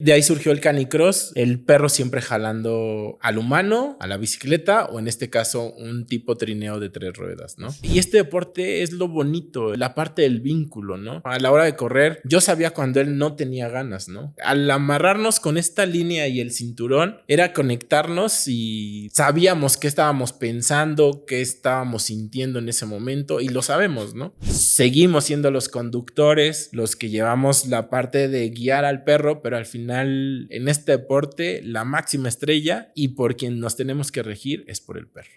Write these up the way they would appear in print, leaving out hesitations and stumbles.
De ahí surgió el canicross, el perro siempre jalando al humano, a la bicicleta o en este caso un tipo trineo de 3 ruedas, ¿no? Y este deporte es lo bonito, la parte del vínculo, ¿no? A la hora de correr, yo sabía cuando él no tenía ganas, ¿no? Al amarrarnos con esta línea y el cinturón, era conectarnos y sabíamos qué estábamos pensando, qué estábamos sintiendo en ese momento y lo sabemos, ¿no? Seguimos siendo los conductores, los que llevamos la parte de guiar al perro, pero al final en este deporte la máxima estrella y por quien nos tenemos que regir es por el perro.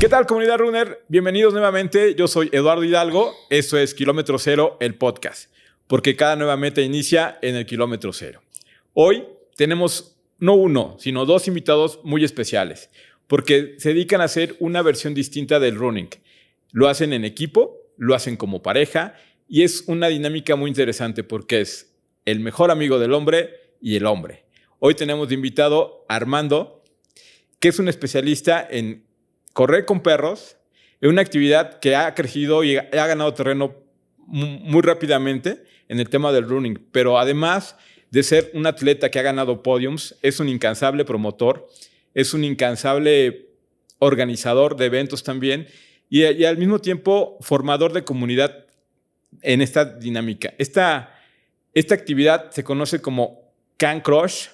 ¿Qué tal, comunidad runner? Bienvenidos nuevamente. Yo soy Eduardo Hidalgo. Esto es Kilómetro Cero, el podcast, porque cada nueva meta inicia en el kilómetro cero. Hoy tenemos no uno, sino dos invitados muy especiales, porque se dedican a hacer una versión distinta del running. Lo hacen en equipo, lo hacen como pareja y es una dinámica muy interesante porque es el mejor amigo del hombre y el hombre. Hoy tenemos de invitado a Armando, que es un especialista en correr con perros, en una actividad que ha crecido y ha ganado terreno muy rápidamente en el tema del running, pero además de ser un atleta que ha ganado podiums, es un incansable promotor, es un incansable organizador de eventos también y al mismo tiempo formador de comunidad en esta dinámica. Esta actividad se conoce como Can Crush.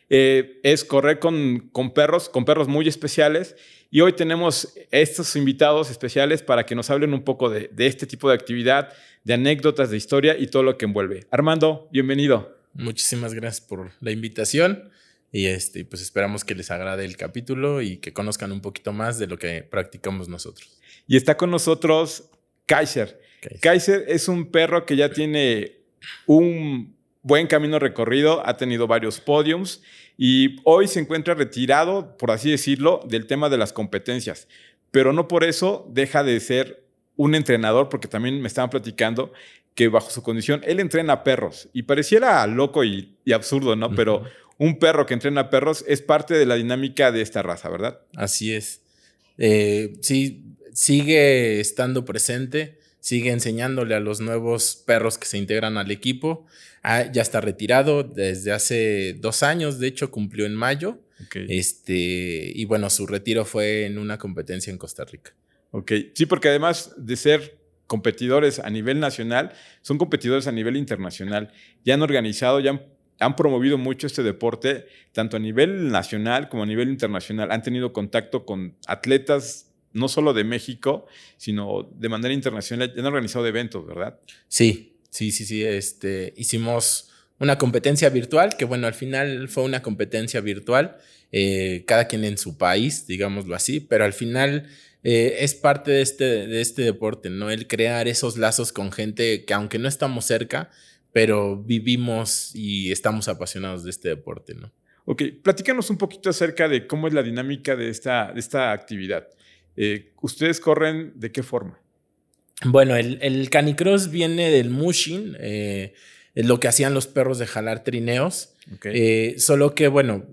Es correr con perros muy especiales. Y hoy tenemos estos invitados especiales para que nos hablen un poco de este tipo de actividad, de anécdotas, de historia y todo lo que envuelve. Armando, bienvenido. Muchísimas gracias por la invitación y pues esperamos que les agrade el capítulo y que conozcan un poquito más de lo que practicamos nosotros. Y está con nosotros Kaiser. Kaiser es un perro que ya tiene un buen camino recorrido, ha tenido varios podiums y hoy se encuentra retirado, por así decirlo, del tema de las competencias. Pero no por eso deja de ser un entrenador, porque también me estaban platicando que bajo su condición él entrena perros y pareciera loco y absurdo, ¿no? Pero un perro que entrena perros es parte de la dinámica de esta raza, ¿verdad? Así es. Sí, sigue estando presente, sigue enseñándole a los nuevos perros que se integran al equipo. Ya está retirado desde hace 2 años, de hecho cumplió en mayo. Okay. Y bueno, su retiro fue en una competencia en Costa Rica. Ok, sí, porque además de ser competidores a nivel nacional, son competidores a nivel internacional. Ya han organizado, ya han promovido mucho este deporte, tanto a nivel nacional como a nivel internacional. Han tenido contacto con atletas, no solo de México, sino de manera internacional. Ya han organizado eventos, ¿verdad? Sí. Hicimos una competencia virtual, que bueno, al final fue una competencia virtual, cada quien en su país, digámoslo así, pero al final es parte de este deporte, ¿no? El crear esos lazos con gente que aunque no estamos cerca, pero vivimos y estamos apasionados de este deporte, ¿no? Ok, platícanos un poquito acerca de cómo es la dinámica de esta actividad. ¿Ustedes corren de qué forma? Bueno, el canicross viene del mushing, es lo que hacían los perros de jalar trineos. Okay. Solo que, bueno,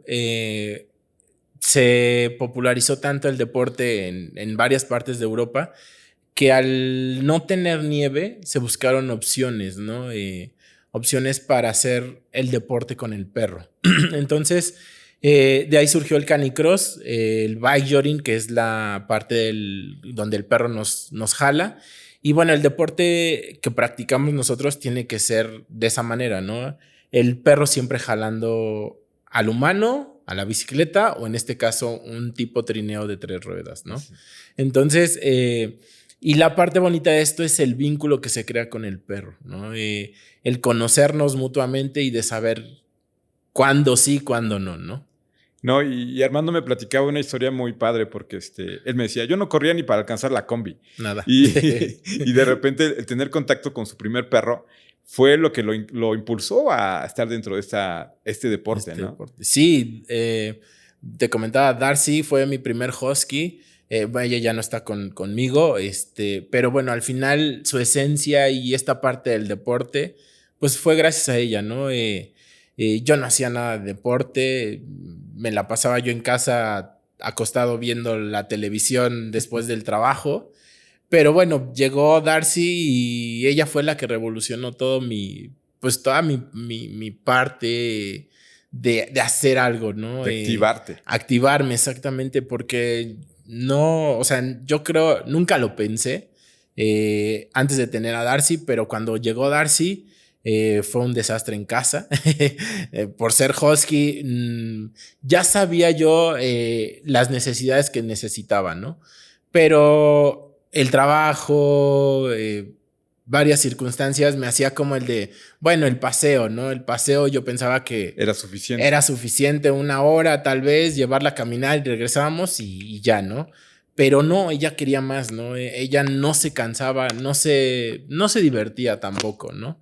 se popularizó tanto el deporte en varias partes de Europa que al no tener nieve se buscaron opciones, ¿no? Opciones para hacer el deporte con el perro. Entonces, de ahí surgió el canicross, el bike jogging, que es la parte donde el perro nos jala. Y bueno, el deporte que practicamos nosotros tiene que ser de esa manera, ¿no? El perro siempre jalando al humano, a la bicicleta o en este caso un tipo trineo de 3 ruedas, ¿no? Sí. Entonces, y la parte bonita de esto es el vínculo que se crea con el perro, ¿no? El conocernos mutuamente y de saber cuándo sí, cuándo no, ¿no? No, y Armando me platicaba una historia muy padre porque él me decía, yo no corría ni para alcanzar la combi. Nada. Y de repente el tener contacto con su primer perro fue lo que lo impulsó a estar dentro de este deporte, ¿no? Deporte. Sí, te comentaba, Darcy fue mi primer husky. Ella ya no está conmigo, pero bueno, al final su esencia y esta parte del deporte, pues fue gracias a ella, ¿no? Yo no hacía nada de deporte, me la pasaba yo en casa acostado viendo la televisión después del trabajo, Pero bueno, llegó Darcy y ella fue la que revolucionó toda mi parte de hacer algo, ¿no? De activarte. Activarme, exactamente, porque no, o sea, yo creo, nunca lo pensé antes de tener a Darcy, pero cuando llegó Darcy fue un desastre en casa. Por ser husky, ya sabía yo las necesidades que necesitaba, ¿no? Pero el trabajo, varias circunstancias me hacía como bueno, el paseo, ¿no? El paseo yo pensaba que Era suficiente. era suficiente, 1 hora tal vez, llevarla a caminar y regresábamos y ya, ¿no? Pero no, ella quería más, ¿no? Ella no se cansaba, no se divertía tampoco, ¿no?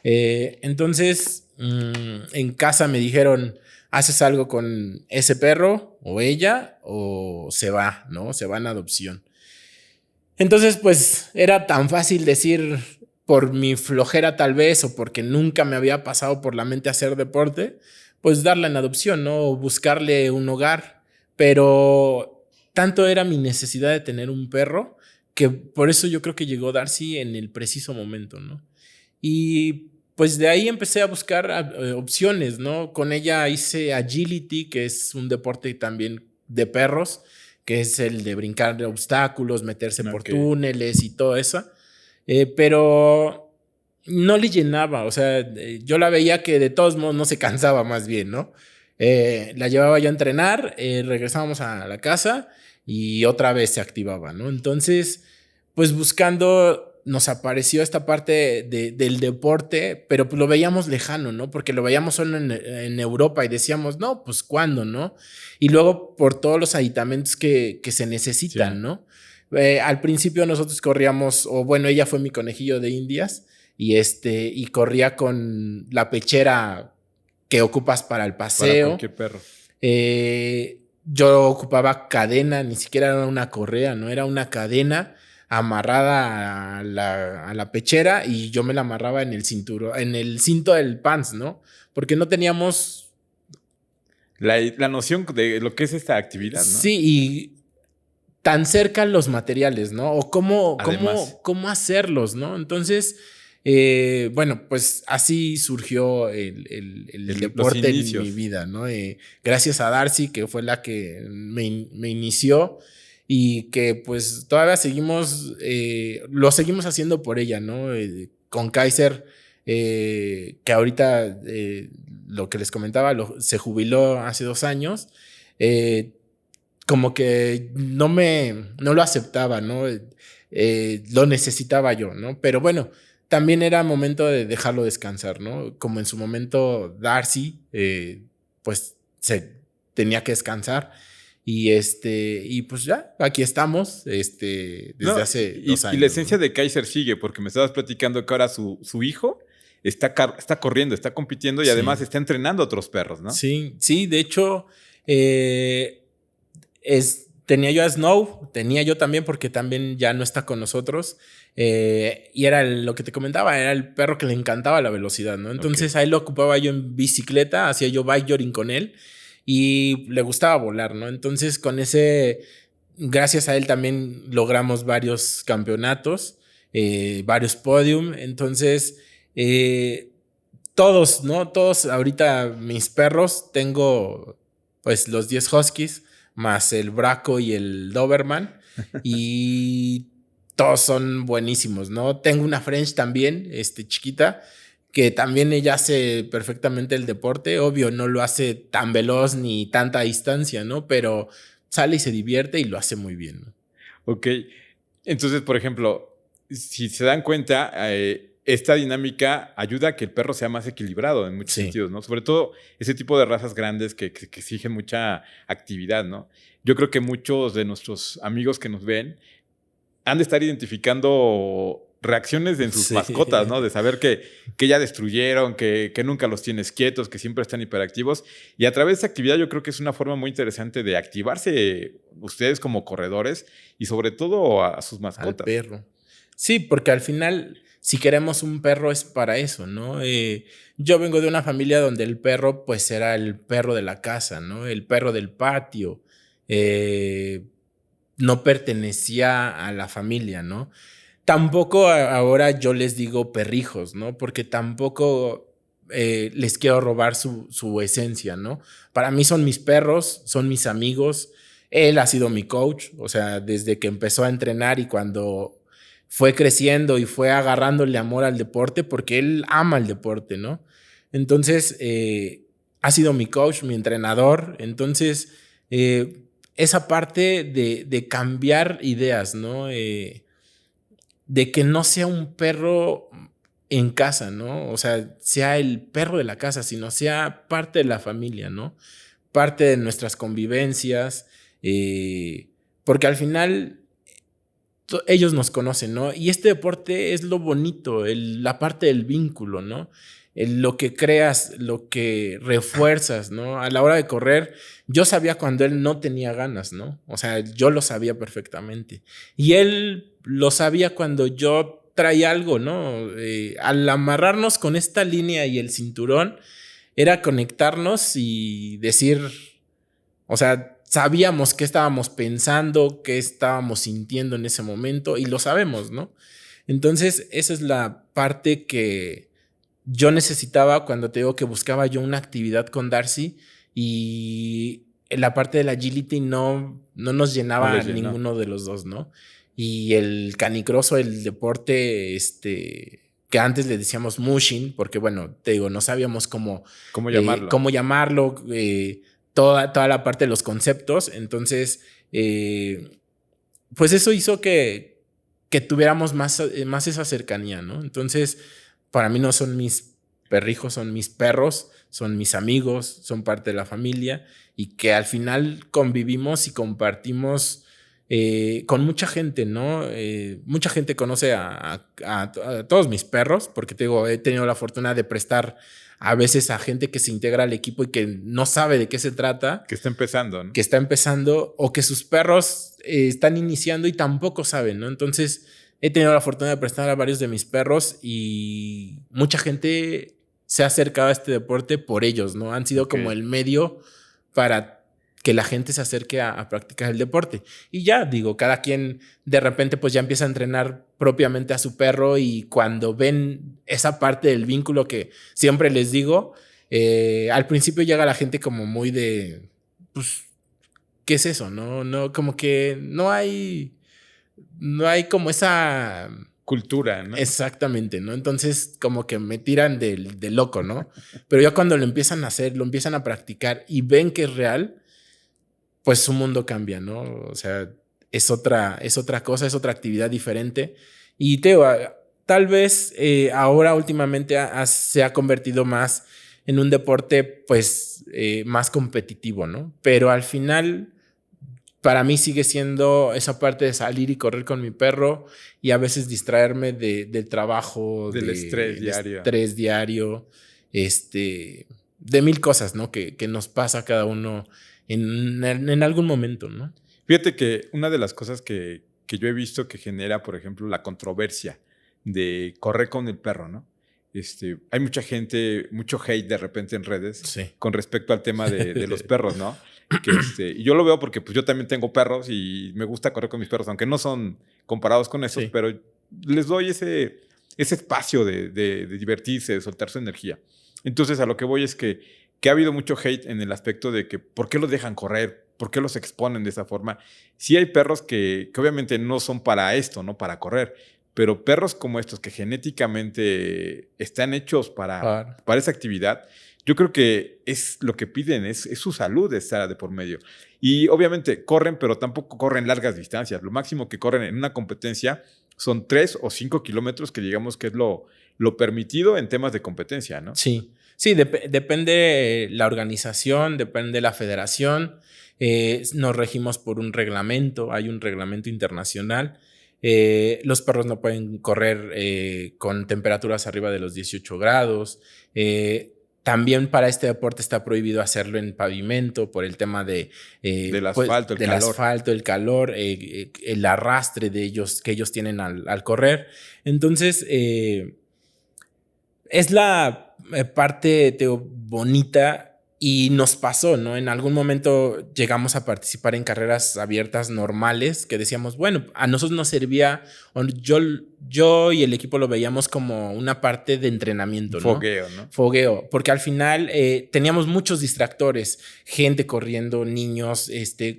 Entonces, en casa me dijeron, haces algo con ese perro o ella o se va, ¿no? Se va en adopción. Entonces, pues era tan fácil decir por mi flojera tal vez o porque nunca me había pasado por la mente hacer deporte, pues darla en adopción, ¿no? O buscarle un hogar. Pero tanto era mi necesidad de tener un perro que por eso yo creo que llegó Darcy en el preciso momento, ¿no? Y pues de ahí empecé a buscar opciones, ¿no? Con ella hice agility, que es un deporte también de perros, que es el de brincar de obstáculos, meterse por túneles y todo eso. Pero no le llenaba, o sea, yo la veía que de todos modos no se cansaba más bien, ¿no? La llevaba yo a entrenar, regresábamos a la casa y otra vez se activaba, ¿no? Entonces, pues buscando nos apareció esta parte del deporte, pero pues lo veíamos lejano, ¿no? Porque lo veíamos solo en Europa y decíamos, no, pues ¿cuándo, no? Y luego por todos los aditamentos que se necesitan, sí, ¿no? Al principio nosotros corríamos, o bueno, ella fue mi conejillo de Indias y corría con la pechera que ocupas para el paseo. Para cualquier perro. Yo ocupaba cadena, ni siquiera era una correa, ¿no? Era una cadena amarrada a la pechera y yo me la amarraba en el cinturón, en el cinto del pants, ¿no? Porque no teníamos la noción de lo que es esta actividad, ¿no? Sí, y tan cerca los materiales, ¿no? O cómo hacerlos, ¿no? Entonces, bueno, pues así surgió el deporte en mi vida, ¿no? Gracias a Darcy, que fue la que me inició y que pues todavía lo seguimos haciendo por ella, ¿no? Con Kaiser, que ahorita lo que les comentaba, se jubiló hace 2 años, como que no lo aceptaba, ¿no? Lo necesitaba yo, ¿no? Pero bueno, también era momento de dejarlo descansar, ¿no? Como en su momento Darcy, pues se tenía que descansar. Y pues ya, aquí estamos, desde hace 2 años. Y la esencia, ¿no?, de Kaiser sigue, porque me estabas platicando que ahora su hijo está corriendo, está compitiendo y sí, además está entrenando a otros perros, ¿no? Sí, de hecho, tenía yo a Snow, tenía yo también porque también ya no está con nosotros. Y era lo que te comentaba, era el perro que le encantaba la velocidad, ¿no? Entonces ahí lo ocupaba yo en bicicleta, hacía yo bike con él. Y le gustaba volar, ¿no? Entonces gracias a él también logramos varios campeonatos, varios podium. Entonces, todos, ¿no? Todos ahorita mis perros, tengo pues los 10 huskies, más el Braco y el Doberman. Y todos son buenísimos, ¿no? Tengo una French también, chiquita, que también ella hace perfectamente el deporte. Obvio, no lo hace tan veloz ni tanta distancia, ¿no? Pero sale y se divierte y lo hace muy bien, ¿no? Ok. Entonces, por ejemplo, si se dan cuenta, esta dinámica ayuda a que el perro sea más equilibrado en muchos sentidos, ¿no? Sobre todo ese tipo de razas grandes que exigen mucha actividad, ¿no? Yo creo que muchos de nuestros amigos que nos ven han de estar identificando reacciones en sus mascotas, ¿no? De saber que ya destruyeron, que nunca los tienes quietos, que siempre están hiperactivos. Y a través de esa actividad yo creo que es una forma muy interesante de activarse ustedes como corredores y sobre todo a sus mascotas. Al perro. Sí, porque al final, si queremos un perro es para eso, ¿no? Yo vengo de una familia donde el perro pues era el perro de la casa, ¿no? El perro del patio. no pertenecía a la familia, ¿no? Tampoco ahora yo les digo perrijos, ¿no? Porque tampoco les quiero robar su esencia, ¿no? Para mí son mis perros, son mis amigos. Él ha sido mi coach, o sea, desde que empezó a entrenar y cuando fue creciendo y fue agarrándole amor al deporte, porque él ama el deporte, ¿no? Entonces, ha sido mi coach, mi entrenador. Entonces, esa parte de cambiar ideas, ¿no? De que no sea un perro en casa, ¿no? O sea, sea el perro de la casa, sino sea parte de la familia, ¿no? Parte de nuestras convivencias, porque al final ellos nos conocen, ¿no? Y este deporte es lo bonito, la parte del vínculo, ¿no? Lo que creas, lo que refuerzas, ¿no? A la hora de correr, yo sabía cuando él no tenía ganas, ¿no? O sea, yo lo sabía perfectamente. Y él lo sabía cuando yo traía algo, ¿no? Al amarrarnos con esta línea y el cinturón, era conectarnos y decir, o sea, sabíamos qué estábamos pensando, qué estábamos sintiendo en ese momento y lo sabemos, ¿no? Entonces, esa es la parte que yo necesitaba cuando te digo que buscaba yo una actividad con Darcy y la parte del agility no nos llenaba a ninguno de los dos, ¿no? Y el canicross, el deporte, que antes le decíamos mushing, porque bueno, te digo, no sabíamos cómo llamarlo, toda la parte de los conceptos. Entonces, pues eso hizo que tuviéramos más esa cercanía, ¿no? Entonces, para mí no son mis perrijos, son mis perros, son mis amigos, son parte de la familia y que al final convivimos y compartimos con mucha gente, ¿no? Mucha gente conoce a todos mis perros, porque te digo, he tenido la fortuna de prestar a veces a gente que se integra al equipo y que no sabe de qué se trata. Que está empezando, ¿no? Que está empezando o que sus perros están iniciando y tampoco saben, ¿no? Entonces, he tenido la fortuna de prestar a varios de mis perros y mucha gente se ha acercado a este deporte por ellos, ¿no? Han sido como el medio para que la gente se acerque a practicar el deporte. Y ya, digo, cada quien de repente pues ya empieza a entrenar propiamente a su perro y cuando ven esa parte del vínculo que siempre les digo, al principio llega la gente como muy de, pues, ¿qué es eso? No, como que no hay como esa cultura, ¿no? Exactamente, ¿no? Entonces como que me tiran de loco, ¿no? Pero ya cuando lo empiezan a hacer, lo empiezan a practicar y ven que es real, pues su mundo cambia, ¿no? O sea, es otra cosa, es otra actividad diferente. Y tal vez ahora últimamente se ha convertido más en un deporte, pues, más competitivo, ¿no? Pero al final, para mí sigue siendo esa parte de salir y correr con mi perro y a veces distraerme del trabajo, del estrés diario, de mil cosas, ¿no? Que nos pasa a cada uno en algún momento, ¿no? Fíjate que una de las cosas que yo he visto que genera, por ejemplo, la controversia de correr con el perro, ¿no? Hay mucha gente, mucho hate de repente en redes con respecto al tema de los perros, ¿no? Y yo lo veo porque pues, yo también tengo perros y me gusta correr con mis perros, aunque no son comparados con esos, pero les doy ese espacio de divertirse, de soltar su energía. Entonces, a lo que voy es que ha habido mucho hate en el aspecto de que ¿por qué los dejan correr? ¿Por qué los exponen de esa forma? Sí hay perros que obviamente no son para esto, no para correr, pero perros como estos que genéticamente están hechos para esa actividad, yo creo que es lo que piden, es su salud estar de por medio. Y obviamente corren, pero tampoco corren largas distancias. Lo máximo que corren en una competencia son 3 o 5 kilómetros, que digamos que es lo permitido en temas de competencia, ¿no? Sí, depende la organización, depende la federación. Nos regimos por un reglamento, hay un reglamento internacional. Los perros no pueden correr con temperaturas arriba de los 18 grados. También para este deporte está prohibido hacerlo en pavimento por el tema del asfalto, el calor, el arrastre que ellos tienen al correr. Entonces, es la parte bonita Y nos pasó, ¿no? En algún momento llegamos a participar en carreras abiertas normales que decíamos, bueno, a nosotros nos servía, yo y el equipo lo veíamos como una parte de entrenamiento, ¿no? Fogueo, ¿no? Fogueo, porque al final teníamos muchos distractores, gente corriendo, niños,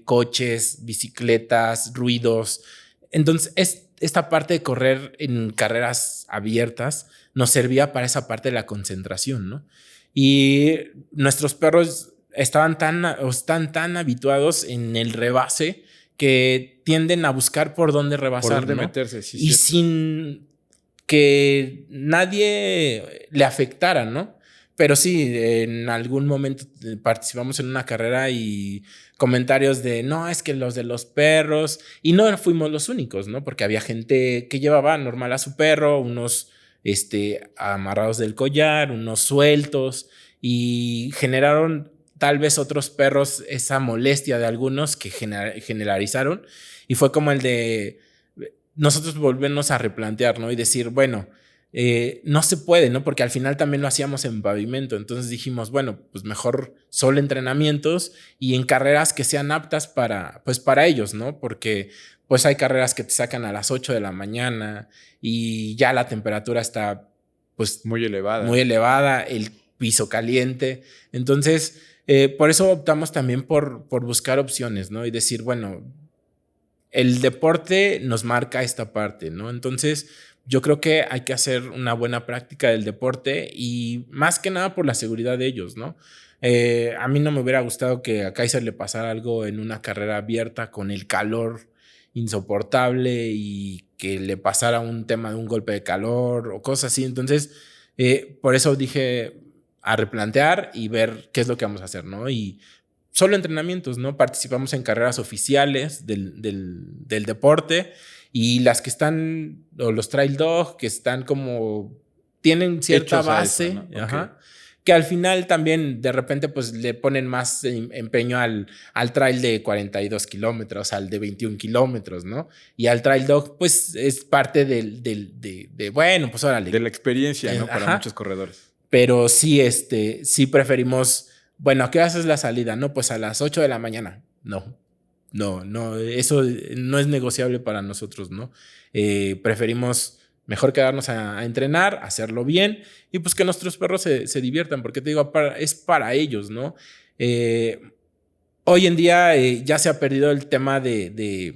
coches, bicicletas, ruidos. Entonces, esta parte de correr en carreras abiertas nos servía para esa parte de la concentración, ¿no? Y nuestros perros están tan habituados en el rebase que tienden a buscar por dónde rebasar, por dónde ¿no? meterse, sí, Y cierto. sin que nadie le afectara, ¿no? Pero sí, en algún momento participamos en una carrera y comentarios de, no, es que los de los perros, y no fuimos los únicos, ¿no? Porque había gente que llevaba normal a su perro, unos amarrados del collar, unos sueltos, y generaron tal vez otros perros esa molestia de algunos que generalizaron, y fue como el de nosotros volvernos a replantear, ¿no? Y decir, bueno, no se puede, ¿no? Porque al final también lo hacíamos en pavimento. Entonces dijimos, bueno, pues mejor solo entrenamientos y en carreras que sean aptas para ellos, ¿no? Porque pues hay carreras que te sacan a las 8 de la mañana y ya la temperatura está pues muy elevada, el piso caliente. Entonces, por eso optamos también por buscar opciones, ¿no? Y decir, bueno, el deporte nos marca esta parte, ¿no? Entonces, yo creo que hay que hacer una buena práctica del deporte y más que nada por la seguridad de ellos, ¿no? A mí no me hubiera gustado que a Kaiser le pasara algo en una carrera abierta con el calor insoportable y que le pasara un tema de un golpe de calor o cosas así. Entonces, por eso dije a replantear y ver qué es lo que vamos a hacer, ¿no? Y solo entrenamientos, ¿no? Participamos en carreras oficiales del deporte y las que están, o los trail dog, que están como, tienen cierta hechos base, eso, ¿no? ajá, Okay. que al final también de repente pues le ponen más empeño al trail de 42 kilómetros, al de 21 kilómetros, ¿no? Y al trail dog pues es parte de bueno, pues órale. De la experiencia, ¿no? Para Ajá. Muchos corredores. Pero sí, sí preferimos, bueno, ¿a qué haces la salida? No, pues a las 8 de la mañana. No, eso no es negociable para nosotros, ¿no? Preferimos mejor quedarnos a entrenar, hacerlo bien y pues que nuestros perros se diviertan, porque te digo, es para ellos, ¿no? Hoy en día ya se ha perdido el tema de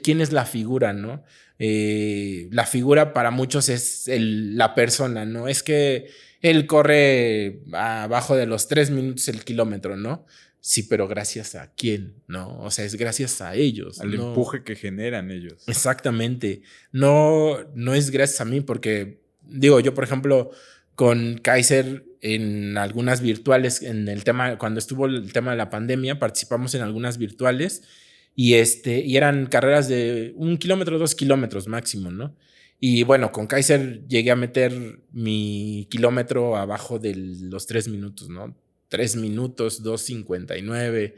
quién es la figura, ¿no? La figura para muchos es la persona, ¿no? Es que él corre abajo de los 3 minutos el kilómetro, ¿no? Sí, pero gracias a quién, ¿no? O sea, es gracias a ellos. Al empuje que generan ellos. Exactamente. No es gracias a mí porque, digo, yo, por ejemplo, con Kaiser en algunas virtuales, en el tema, cuando estuvo el tema de la pandemia, participamos en algunas virtuales y eran carreras de 1 kilómetro, 2 kilómetros máximo, ¿no? Y bueno, con Kaiser llegué a meter mi kilómetro abajo de los 3 minutos, ¿no? 3 minutos, 2:59.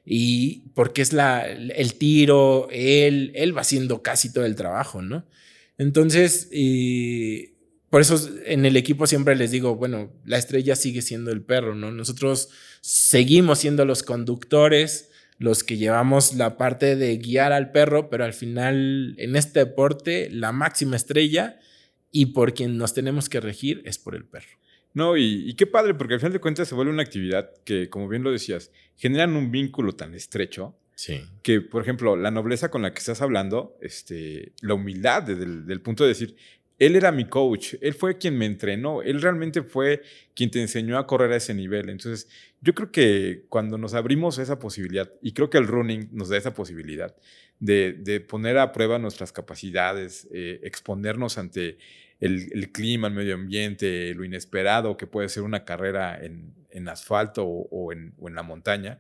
Y porque es el tiro, él va haciendo casi todo el trabajo, ¿no? Entonces, por eso en el equipo siempre les digo, bueno, la estrella sigue siendo el perro, ¿no? Nosotros seguimos siendo los conductores, los que llevamos la parte de guiar al perro, pero al final en este deporte la máxima estrella y por quien nos tenemos que regir es por el perro. No, y qué padre, porque al final de cuentas se vuelve una actividad que, como bien lo decías, generan un vínculo tan estrecho. Sí. Que, por ejemplo, la nobleza con la que estás hablando, la humildad del punto de decir, él era mi coach, él fue quien me entrenó, él realmente fue quien te enseñó a correr a ese nivel. Entonces, yo creo que cuando nos abrimos a esa posibilidad, y creo que el running nos da esa posibilidad de poner a prueba nuestras capacidades, exponernos ante el clima, el medio ambiente, lo inesperado que puede ser una carrera en asfalto o en la montaña,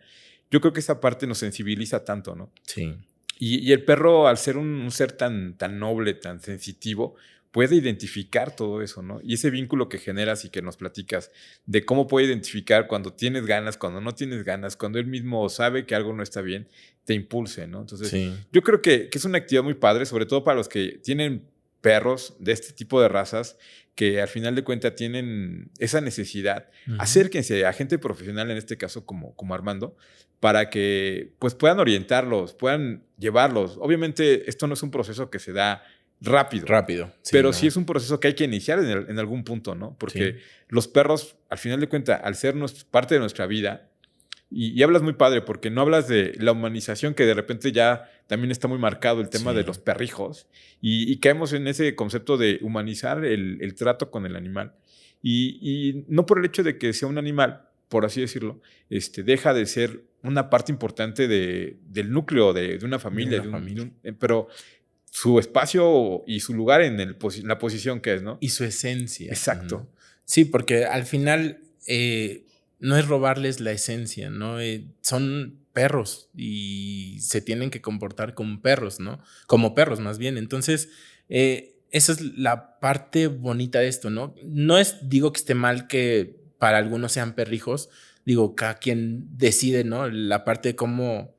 yo creo que esa parte nos sensibiliza tanto, ¿no? Sí. Y el perro, al ser un ser tan noble, tan sensitivo, puede identificar todo eso, ¿no? Y ese vínculo que generas y que nos platicas de cómo puede identificar cuando tienes ganas, cuando no tienes ganas, cuando él mismo sabe que algo no está bien, te impulse, ¿no? Entonces, sí. Yo creo que es una actividad muy padre, sobre todo para los que tienen perros de este tipo de razas que al final de cuentas tienen esa necesidad, acérquense a gente profesional, en este caso como Armando, para que pues puedan orientarlos, puedan llevarlos. Obviamente esto no es un proceso que se da rápido. Sí, pero sí es un proceso que hay que iniciar en algún punto, ¿no? Porque los perros, al final de cuentas, al ser parte de nuestra vida, y hablas muy padre, porque no hablas de la humanización, que de repente ya también está muy marcado el tema de los perrijos, y caemos en ese concepto de humanizar el trato con el animal. Y no por el hecho de que sea un animal, por así decirlo, deja de ser una parte importante del núcleo de una familia. Pero su espacio y su lugar en la posición que es, ¿no? Y su esencia. Exacto. Sí, porque al final no es robarles la esencia, ¿no? Son perros y se tienen que comportar como perros, ¿no? Como perros, más bien. Entonces, esa es la parte bonita de esto, ¿no? Digo que esté mal que para algunos sean perrijos, digo, cada quien decide, ¿no? La parte de cómo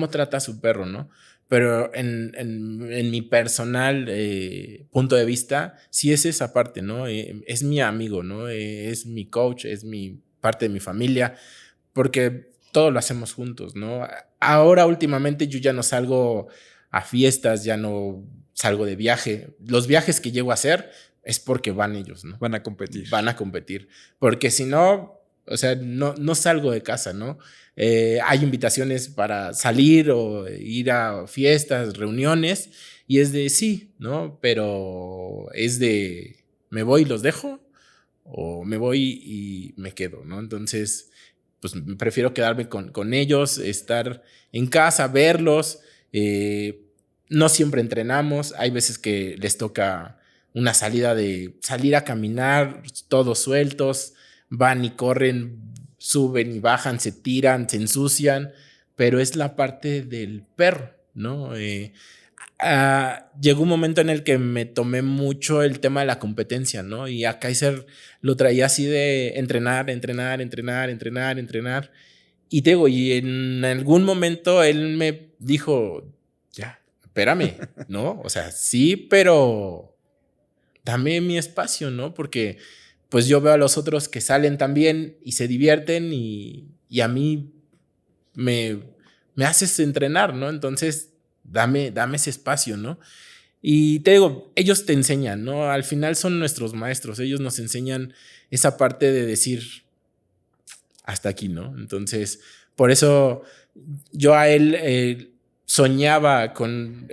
trata a su perro, ¿no? Pero en mi personal punto de vista, sí es esa parte, ¿no? Es mi amigo, ¿no? Es mi coach, es parte de mi familia, porque todo lo hacemos juntos, ¿no? Ahora, últimamente, yo ya no salgo a fiestas, ya no salgo de viaje. Los viajes que llego a hacer es porque van ellos, ¿no? Van a competir. Van a competir. Porque si no, o sea, no salgo de casa, ¿no? Hay invitaciones para salir o ir a fiestas, reuniones, y es de sí, ¿no? Pero es de me voy y los dejo, o me voy y me quedo, ¿no? Entonces, pues prefiero quedarme con ellos, estar en casa, verlos. No siempre entrenamos, hay veces que les toca una salida de salir a caminar, todos sueltos, van y corren, suben y bajan, se tiran, se ensucian, pero es la parte del perro, ¿no? Llegó un momento en el que me tomé mucho el tema de la competencia, ¿no? Y a Kaiser lo traía así de entrenar. Y te digo, y en algún momento él me dijo, ya, espérame, ¿no? O sea, sí, pero dame mi espacio, ¿no? Porque pues yo veo a los otros que salen también y se divierten y a mí me haces entrenar, ¿no? Entonces, dame ese espacio, ¿no? Y te digo, ellos te enseñan, ¿no? Al final son nuestros maestros, ellos nos enseñan esa parte de decir hasta aquí, ¿no? Entonces, por eso yo a él soñaba con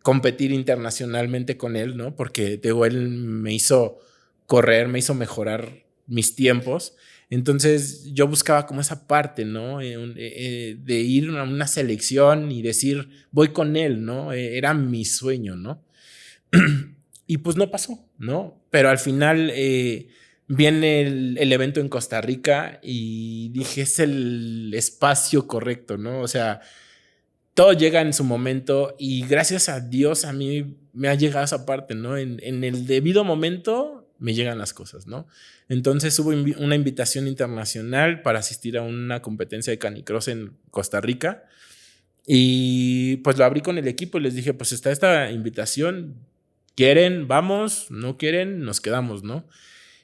competir internacionalmente con él, ¿no? Porque te digo, él me hizo correr, me hizo mejorar mis tiempos. Entonces yo buscaba como esa parte, ¿no? De ir a una selección y decir, voy con él, ¿no? Era mi sueño, ¿no? Y pues no pasó, ¿no? Pero al final viene el evento en Costa Rica y dije, es el espacio correcto, ¿no? O sea, todo llega en su momento y gracias a Dios a mí me ha llegado esa parte, ¿no? En el debido momento me llegan las cosas, ¿no? Entonces hubo una invitación internacional para asistir a una competencia de canicross en Costa Rica y pues lo abrí con el equipo y les dije, pues está esta invitación, ¿quieren? Vamos, no quieren, nos quedamos, ¿no?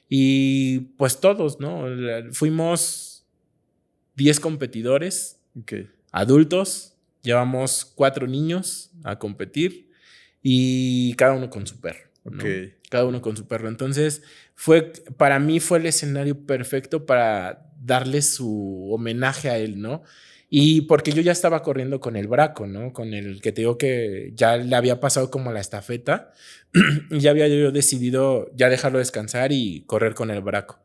Y pues todos, ¿no? Fuimos 10 competidores, adultos, llevamos 4 niños a competir y cada uno con su perro, ¿no? Cada uno con su perro. Entonces, para mí fue el escenario perfecto para darle su homenaje a él, ¿no? Y porque yo ya estaba corriendo con el Braco, ¿no? Con el que te digo que ya le había pasado como la estafeta y ya había yo decidido ya dejarlo descansar y correr con el Braco.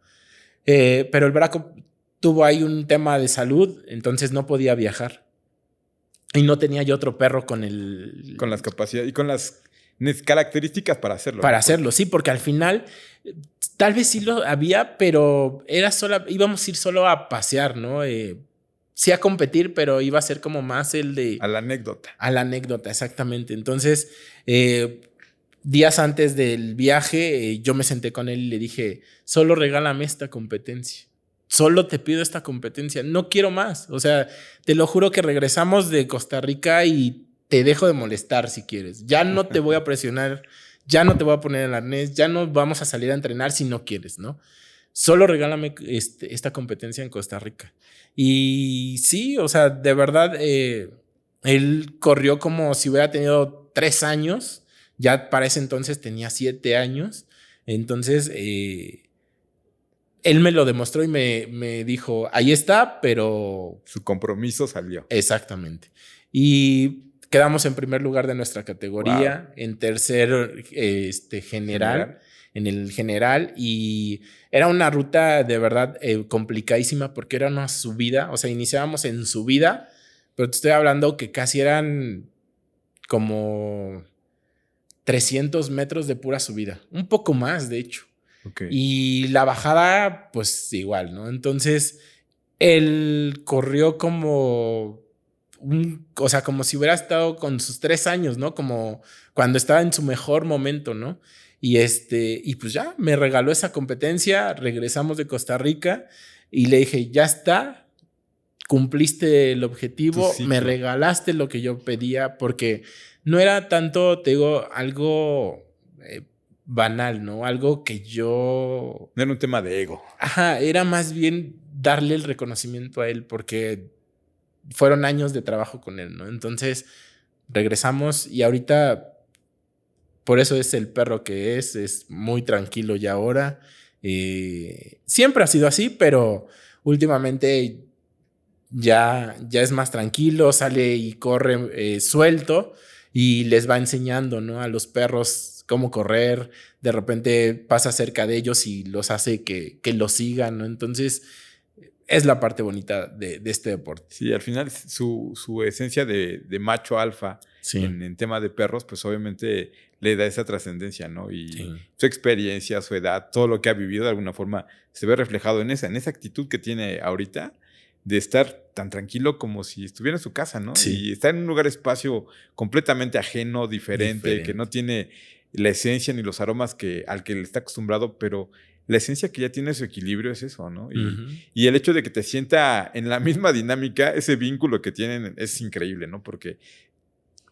Pero el Braco tuvo ahí un tema de salud, entonces no podía viajar. Y no tenía yo otro perro con las capacidades y con las características para hacerlo. Para hacerlo, sí, porque al final tal vez sí lo había, pero íbamos a ir solo a pasear, ¿no? Sí a competir, pero iba a ser como más el de... A la anécdota. A la anécdota, exactamente. Entonces, días antes del viaje, yo me senté con él y le dije, solo regálame esta competencia. Solo te pido esta competencia. No quiero más. O sea, te lo juro que regresamos de Costa Rica y te dejo de molestar si quieres. Ya no te voy a presionar. ya no te voy a poner el arnés, ya no vamos a salir a entrenar si no quieres, ¿no? Solo regálame esta competencia en Costa Rica. Y sí, o sea, de verdad, él corrió como si hubiera tenido 3 años, ya para ese entonces tenía 7 años, entonces él me lo demostró y me dijo, ahí está, pero... Su compromiso salió. Exactamente. Y quedamos en primer lugar de nuestra categoría, Wow. en tercer general, en el general, y era una ruta de verdad complicadísima porque era una subida, o sea, iniciábamos en subida, pero te estoy hablando que casi eran como 300 metros de pura subida, un poco más, de hecho. Okay. Y la bajada, pues igual, ¿no? Entonces, él corrió como o sea, como si hubiera estado con sus 3 años, ¿no? Como cuando estaba en su mejor momento, ¿no? Y pues ya, me regaló esa competencia, regresamos de Costa Rica y le dije, ya está, cumpliste el objetivo, me regalaste lo que yo pedía, porque no era tanto, te digo, algo banal, ¿no? Algo que yo... No era un tema de ego. Ajá, era más bien darle el reconocimiento a él, porque fueron años de trabajo con él, ¿no? Entonces regresamos y ahorita, por eso es el perro que es muy tranquilo ya ahora. Siempre ha sido así, pero últimamente ya es más tranquilo, sale y corre suelto y les va enseñando, ¿no? A los perros cómo correr, de repente pasa cerca de ellos y los hace que lo sigan, ¿no? Entonces es la parte bonita de este deporte. Sí, al final su esencia de macho alfa sí. en tema de perros, pues obviamente le da esa trascendencia, ¿no? Y sí. Su experiencia, su edad, todo lo que ha vivido de alguna forma se ve reflejado en esa actitud que tiene ahorita de estar tan tranquilo como si estuviera en su casa, ¿no? Sí. Y estar en un lugar, espacio completamente ajeno, diferente, que no tiene la esencia ni los aromas al que le está acostumbrado, pero la esencia que ya tiene su equilibrio es eso, ¿no? Y el hecho de que te sienta en la misma dinámica, ese vínculo que tienen es increíble, ¿no? Porque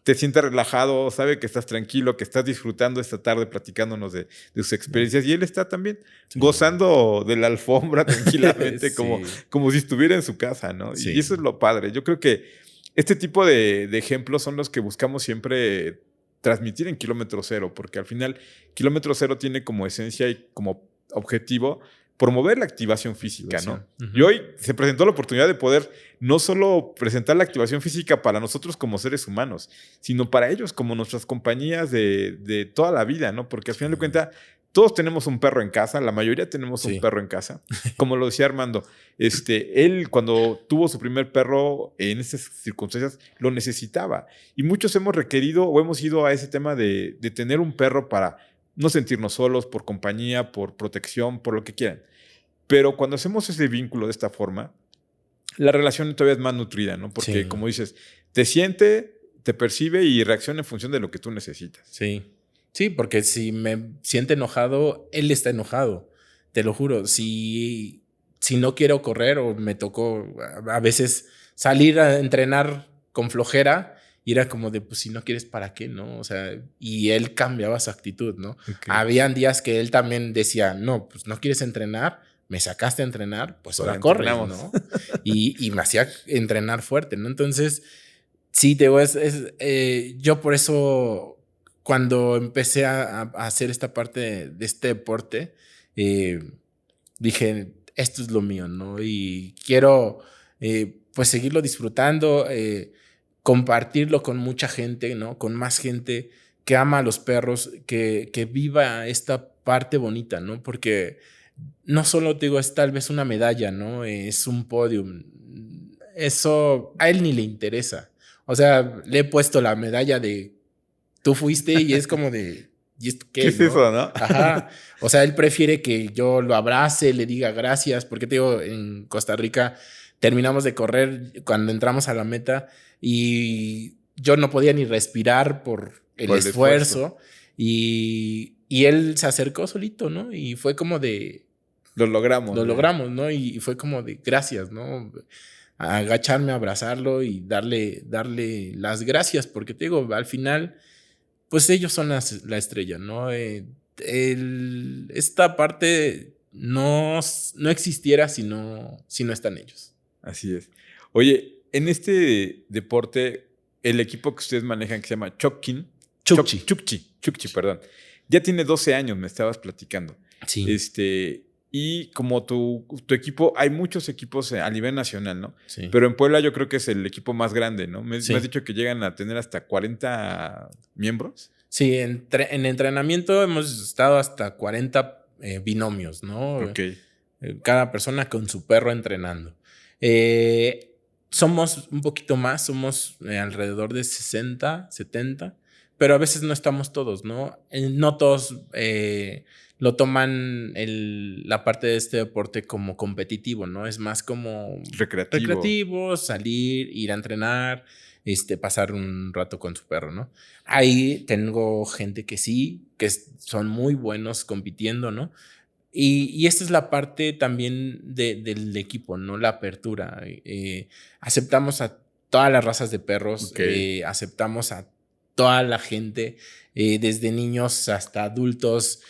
te sienta relajado, sabe que estás tranquilo, que estás disfrutando esta tarde platicándonos de sus experiencias y él está también gozando de la alfombra tranquilamente como si estuviera en su casa, ¿no? Sí. Y eso es lo padre. Yo creo que este tipo de ejemplos son los que buscamos siempre transmitir en Kilómetro Cero, porque al final Kilómetro Cero tiene como esencia y como objetivo promover la activación física, ¿no? Y hoy se presentó la oportunidad de poder no solo presentar la activación física para nosotros como seres humanos, sino para ellos como nuestras compañías de toda la vida, ¿no? Porque al final de cuentas, todos tenemos un perro en casa, la mayoría tenemos un perro en casa. Como lo decía Armando, él cuando tuvo su primer perro en estas circunstancias lo necesitaba. Y muchos hemos requerido o hemos ido a ese tema de tener un perro para no sentirnos solos, por compañía, por protección, por lo que quieran. Pero cuando hacemos ese vínculo de esta forma, la relación todavía es más nutrida, ¿no? Porque, como dices, te siente, te percibe y reacciona en función de lo que tú necesitas. Sí. Sí, porque si me siente enojado, él está enojado. Te lo juro. Si no quiero correr o me tocó a veces salir a entrenar con flojera, y era como de, pues si no quieres, ¿para qué? ¿No? O sea, y él cambiaba su actitud, ¿no? Habían días que él también decía, no, pues no quieres entrenar, me sacaste a entrenar, pues ahora corres, ¿no? y me hacía entrenar fuerte, ¿no? Entonces, sí, te digo, yo por eso, cuando empecé a hacer esta parte de este deporte, dije, esto es lo mío, ¿no? Y quiero, pues, seguirlo disfrutando, compartirlo con mucha gente, ¿no? Con más gente que ama a los perros, que viva esta parte bonita, ¿no? Porque no solo, te digo, es tal vez una medalla, ¿no? Es un podium. Eso a él ni le interesa. O sea, le he puesto la medalla de tú fuiste y es como de... ¿Y esto qué es eso, no? Ajá. O sea, él prefiere que yo lo abrace, le diga gracias, porque te digo, en Costa Rica terminamos de correr cuando entramos a la meta y yo no podía ni respirar por el esfuerzo. Y él se acercó solito, ¿no? Y fue como de... Lo logramos. Lo logramos, ¿no? Y fue como de gracias, ¿no? Agacharme, abrazarlo y darle las gracias, porque te digo, al final pues ellos son la estrella, ¿no? Esta parte no existiera si no están ellos. Así es. Oye, en este deporte, el equipo que ustedes manejan que se llama Chukchi, perdón. Ya tiene 12 años, me estabas platicando. Sí. Y como tu equipo, hay muchos equipos a nivel nacional, ¿no? Sí. Pero en Puebla yo creo que es el equipo más grande, ¿no? Me Sí. has dicho que llegan a tener hasta 40 miembros. Sí, en entrenamiento hemos estado hasta 40 binomios, ¿no? Ok. Cada persona con su perro entrenando. Somos un poquito más, somos alrededor de 60, 70, pero a veces no estamos todos, ¿no? No todos lo toman la parte de este deporte como competitivo, ¿no? Es más como recreativo, salir, ir a entrenar, pasar un rato con su perro, ¿no? Ahí tengo gente que sí, que son muy buenos compitiendo, ¿no? Y esta es la parte también del equipo, ¿no? La apertura. Aceptamos a todas las razas de perros, Ok. aceptamos a toda la gente, desde niños hasta adultos,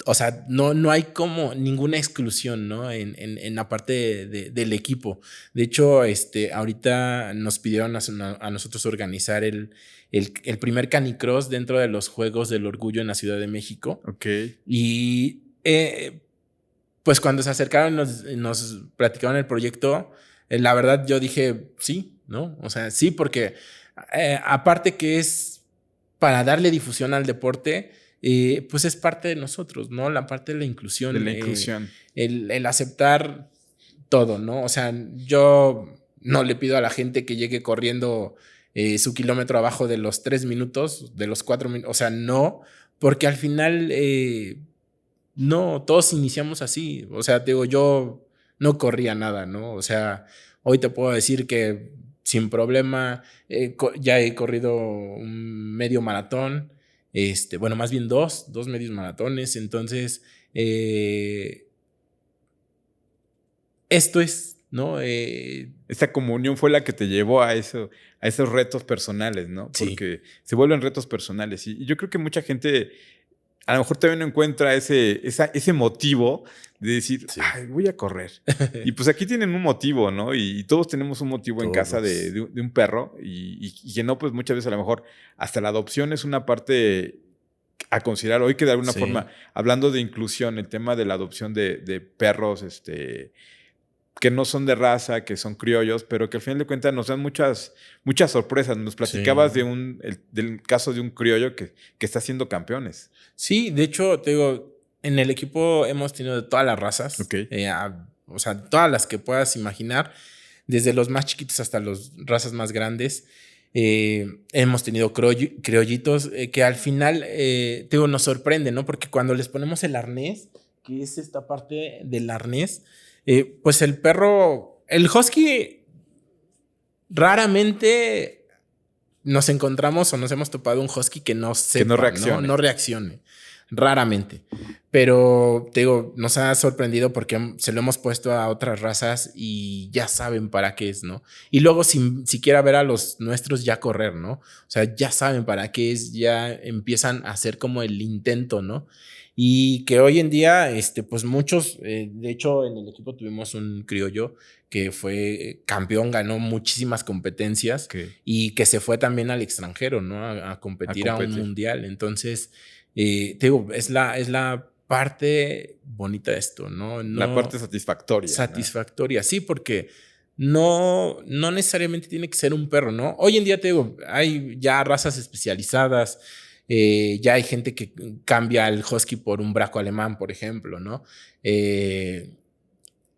o sea, no hay como ninguna exclusión, ¿no? En la parte del equipo. De hecho, ahorita nos pidieron a nosotros organizar el primer canicross dentro de los Juegos del Orgullo en la Ciudad de México. Ok. Y pues cuando se acercaron nos platicaron el proyecto, la verdad yo dije sí, ¿no? O sea, sí, porque aparte que es para darle difusión al deporte, pues es parte de nosotros, ¿no? La parte de la inclusión. De la inclusión. El aceptar todo, ¿no? O sea, yo no le pido a la gente que llegue corriendo su kilómetro abajo de los 3 minutos, de los 4 minutos, o sea, no, porque al final no, todos iniciamos así, o sea, te digo, yo no corría nada, ¿no? O sea, hoy te puedo decir que sin problema ya he corrido un medio maratón, bueno, más bien dos medios maratones, entonces esto es, ¿no? Esta comunión fue la que te llevó a esos retos personales, ¿no? Porque se vuelven retos personales. Y yo creo que mucha gente a lo mejor también no encuentra ese motivo de decir, ay, voy a correr. Y pues aquí tienen un motivo, ¿no? Y todos tenemos un motivo en casa de un perro y que no, pues muchas veces a lo mejor hasta la adopción es una parte a considerar. Hoy que de alguna forma, hablando de inclusión, el tema de la adopción de perros, que no son de raza, que son criollos, pero que al final de cuentas nos dan muchas sorpresas. Nos platicabas del caso de un criollo que está haciendo campeones. Sí, de hecho, te digo, en el equipo hemos tenido de todas las razas. Okay. O sea, todas las que puedas imaginar, desde los más chiquitos hasta las razas más grandes. Hemos tenido criollitos que al final, te digo, nos sorprende, ¿no? Porque cuando les ponemos el arnés, que es esta parte del arnés, pues el perro, el husky, raramente nos encontramos o nos hemos topado un husky que no sepa, que no reaccione. No reaccione. Raramente. Pero te digo, nos ha sorprendido porque se lo hemos puesto a otras razas y ya saben para qué es, ¿no? Y luego sin siquiera ver a los nuestros ya correr, ¿no? O sea, ya saben para qué es, ya empiezan a hacer como el intento, ¿no? Y que hoy en día, pues muchos, de hecho en el equipo tuvimos un criollo que fue campeón, ganó muchísimas competencias y que se fue también al extranjero, ¿no? A competir a un mundial. Entonces, te digo, es la parte bonita de esto, ¿no? La parte satisfactoria. Satisfactoria, ¿no? Sí, porque no necesariamente tiene que ser un perro, ¿no? Hoy en día, te digo, hay ya razas especializadas. Ya hay gente que cambia el husky por un braco alemán, por ejemplo, ¿no?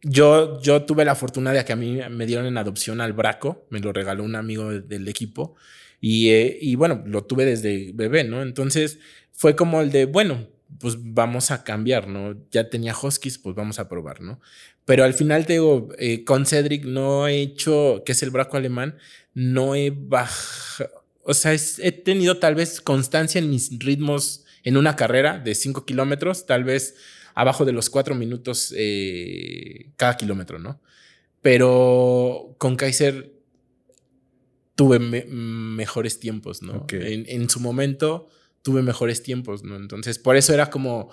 Yo tuve la fortuna de que a mí me dieron en adopción al braco, me lo regaló un amigo del equipo y bueno, lo tuve desde bebé, ¿no? Entonces fue como el de, bueno, pues vamos a cambiar, ¿no? Ya tenía huskies, pues vamos a probar, ¿no? Pero al final te digo, con Cedric no he hecho, que es el braco alemán, no he bajado. O sea, he tenido tal vez constancia en mis ritmos en una carrera de 5 kilómetros, tal vez abajo de los 4 minutos cada kilómetro, ¿no? Pero con Kaiser tuve mejores tiempos, ¿no? Okay. En su momento tuve mejores tiempos, ¿no? Entonces, por eso era como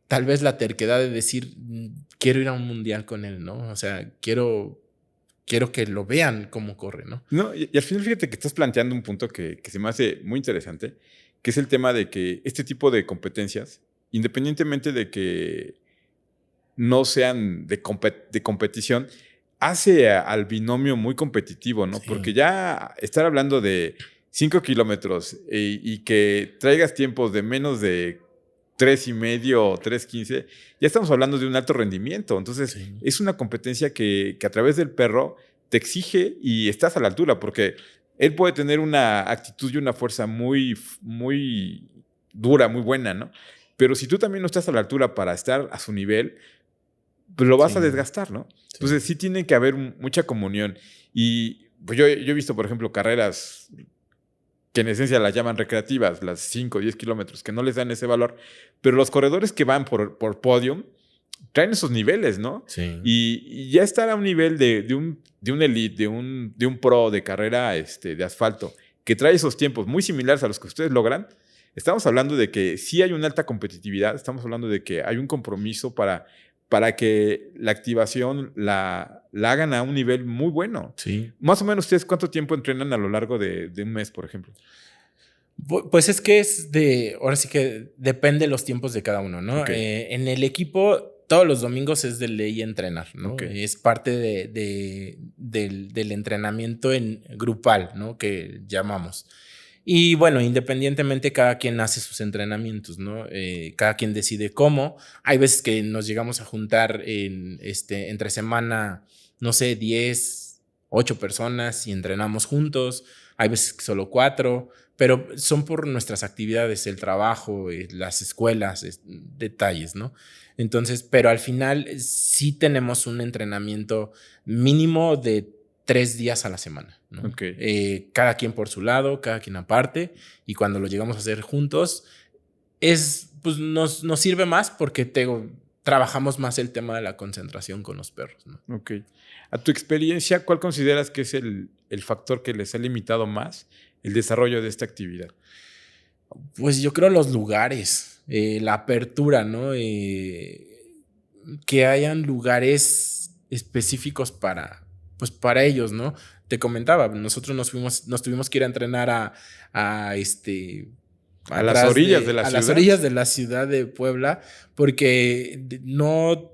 tal vez la terquedad de decir, quiero ir a un mundial con él, ¿no? O sea, quiero que lo vean cómo corre, ¿no? No, y al final fíjate que estás planteando un punto que se me hace muy interesante, que es el tema de que este tipo de competencias, independientemente de que no sean de competición, hace al binomio muy competitivo, ¿no? Sí. Porque ya estar hablando de 5 kilómetros y que traigas tiempos de menos de 3:30 o 3:15, ya estamos hablando de un alto rendimiento. Entonces, Sí. es una competencia que a través del perro te exige y estás a la altura, porque él puede tener una actitud y una fuerza muy, muy dura, muy buena, ¿no? Pero si tú también no estás a la altura para estar a su nivel, pues lo vas a desgastar, ¿no? Sí. Entonces sí tiene que haber mucha comunión. Y pues yo he visto, por ejemplo, carreras que en esencia las llaman recreativas, las 5 o 10 kilómetros, que no les dan ese valor, pero los corredores que van por podium traen esos niveles, ¿no? Sí. Y ya estar a un nivel de un elite, de un pro de carrera de asfalto, que trae esos tiempos muy similares a los que ustedes logran, estamos hablando de que sí hay una alta competitividad, estamos hablando de que hay un compromiso para que la activación la hagan a un nivel muy bueno. Sí. Más o menos, ¿ustedes cuánto tiempo entrenan a lo largo de un mes, por ejemplo? Pues es que ahora sí que depende de los tiempos de cada uno, ¿no? Okay. En el equipo, todos los domingos es de ley entrenar, ¿no? Okay. Es parte del entrenamiento grupal, ¿no? Que llamamos. Y bueno, independientemente, cada quien hace sus entrenamientos, ¿no? Cada quien decide cómo. Hay veces que nos llegamos a juntar entre semana, no sé, 10, 8 personas y entrenamos juntos. Hay veces que solo 4, pero son por nuestras actividades, el trabajo, las escuelas, detalles, ¿no? Entonces, pero al final sí tenemos un entrenamiento mínimo de 3 días a la semana, ¿no? Okay. Cada quien por su lado, cada quien aparte, y cuando lo llegamos a hacer juntos, pues nos sirve más porque trabajamos más el tema de la concentración con los perros, ¿no? Ok. A tu experiencia, ¿cuál consideras que es el factor que les ha limitado más el desarrollo de esta actividad? Pues yo creo los lugares, la apertura, ¿no? Que hayan lugares específicos para ellos, ¿no? Te comentaba, nosotros nos tuvimos que ir a entrenar a las orillas de la ciudad. A las orillas de la ciudad de Puebla, porque no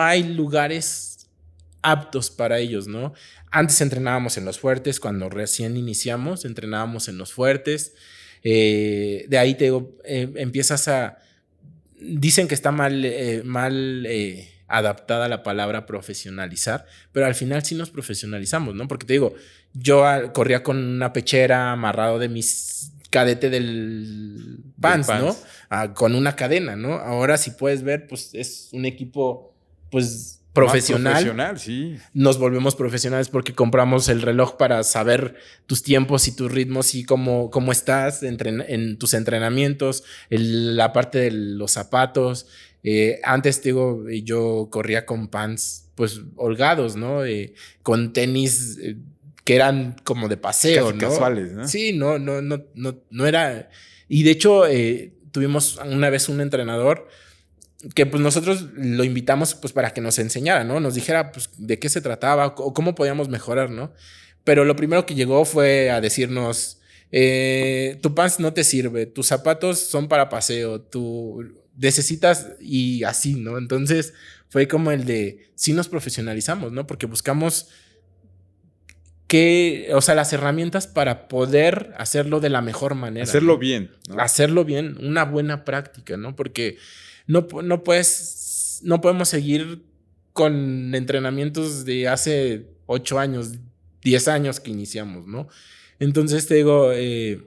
hay lugares aptos para ellos, ¿no? Antes entrenábamos en los fuertes, cuando recién iniciamos, entrenábamos en los fuertes. De ahí empiezas a... Dicen que está mal adaptada la palabra profesionalizar, pero al final sí nos profesionalizamos, ¿no? Porque te digo, yo corría con una pechera amarrado de mis cadete del Vans, ¿no? Con una cadena, ¿no? Ahora si puedes ver, pues es un equipo, pues profesional. Más profesional, sí. Nos volvemos profesionales porque compramos el reloj para saber tus tiempos y tus ritmos y cómo estás en tus entrenamientos, la parte de los zapatos. Antes, digo, yo corría con pants, pues, holgados, ¿no? Con tenis que eran como de paseo, casi ¿no? Casuales, ¿no? Sí, no era... Y de hecho, tuvimos una vez un entrenador que pues nosotros lo invitamos pues para que nos enseñara, ¿no? Nos dijera pues de qué se trataba o cómo podíamos mejorar, ¿no? Pero lo primero que llegó fue a decirnos, tu pants no te sirve, tus zapatos son para paseo, tú necesitas y así, ¿no? Entonces fue como el de, sí nos profesionalizamos, ¿no? Porque buscamos las herramientas para poder hacerlo de la mejor manera. Hacerlo, ¿no? Bien, ¿no? Hacerlo bien, una buena práctica, ¿no? Porque no podemos seguir con entrenamientos de hace 8 años, 10 años que iniciamos, ¿no? Entonces te digo, esa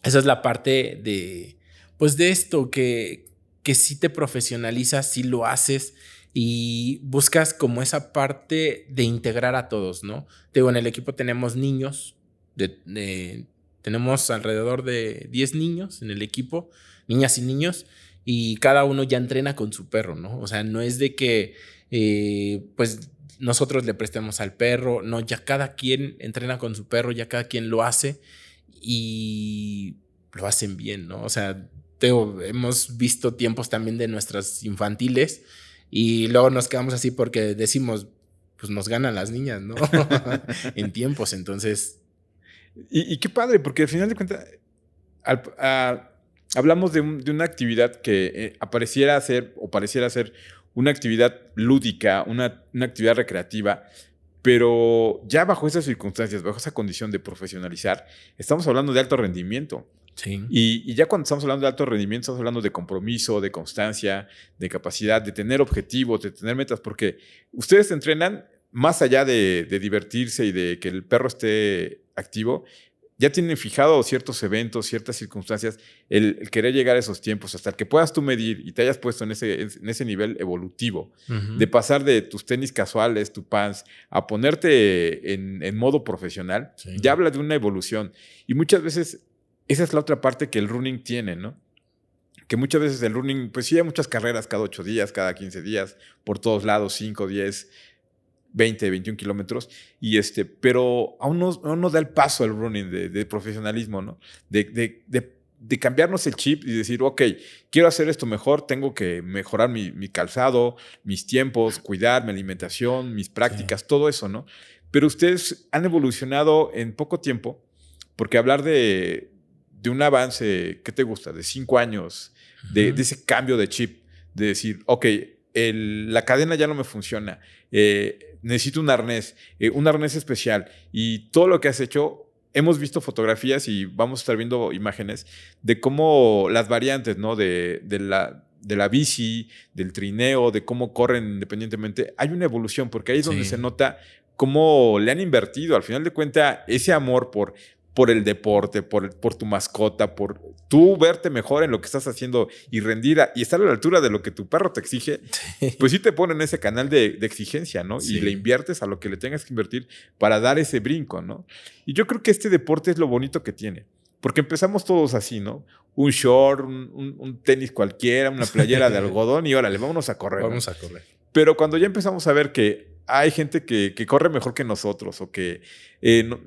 es la parte de esto, que sí te profesionalizas, sí lo haces y buscas como esa parte de integrar a todos, ¿no? Te digo, en el equipo tenemos niños, tenemos alrededor de 10 niños en el equipo, niñas y niños, y cada uno ya entrena con su perro, ¿no? O sea, no es de que, pues nosotros le prestemos al perro, no, ya cada quien entrena con su perro, ya cada quien lo hace y lo hacen bien, ¿no? O sea, hemos visto tiempos también de nuestras infantiles y luego nos quedamos así porque decimos, pues nos ganan las niñas, ¿no? En tiempos, entonces. Y qué padre, porque al final de cuentas hablamos de una actividad que pareciera ser una actividad lúdica, una actividad recreativa, pero ya bajo esas circunstancias, bajo esa condición de profesionalizar, estamos hablando de alto rendimiento. Sí. Y ya cuando estamos hablando de alto rendimiento, estamos hablando de compromiso, de constancia, de capacidad, de tener objetivos, de tener metas, porque ustedes entrenan más allá de divertirse y de que el perro esté activo, ya tienen fijado ciertos eventos, ciertas circunstancias, el querer llegar a esos tiempos, hasta el que puedas tú medir y te hayas puesto en ese nivel evolutivo, de pasar de tus tenis casuales, tu pants, a ponerte en modo profesional, ya habla de una evolución. Y muchas veces esa es la otra parte que el running tiene, ¿no? Que muchas veces el running, pues sí hay muchas carreras cada 8 días, cada 15 días, por todos lados, 5, 10, 20, 21 kilómetros, pero aún no da el paso al running de profesionalismo, ¿no? De cambiarnos el chip y decir, ok, quiero hacer esto mejor, tengo que mejorar mi calzado, mis tiempos, cuidar mi alimentación, mis prácticas, todo eso, ¿no? Pero ustedes han evolucionado en poco tiempo, porque hablar de un avance, ¿qué te gusta? De 5 años, de ese cambio de chip, de decir, ok, la cadena ya no me funciona, necesito un arnés especial, y todo lo que has hecho, hemos visto fotografías y vamos a estar viendo imágenes de cómo las variantes, ¿no? de la bici, del trineo, de cómo corren independientemente, hay una evolución, porque ahí es donde se nota cómo le han invertido, al final de cuentas, ese amor por el deporte, por tu mascota, por tú verte mejor en lo que estás haciendo y rendir y estar a la altura de lo que tu perro te exige, pues sí te ponen ese canal de exigencia, ¿no? Sí. Y le inviertes a lo que le tengas que invertir para dar ese brinco, ¿no? Y yo creo que este deporte es lo bonito que tiene, porque empezamos todos así, ¿no? Un short, un tenis cualquiera, una playera de algodón y órale, vámonos a correr. Vamos a correr. Pero cuando ya empezamos a ver que hay gente que corre mejor que nosotros o que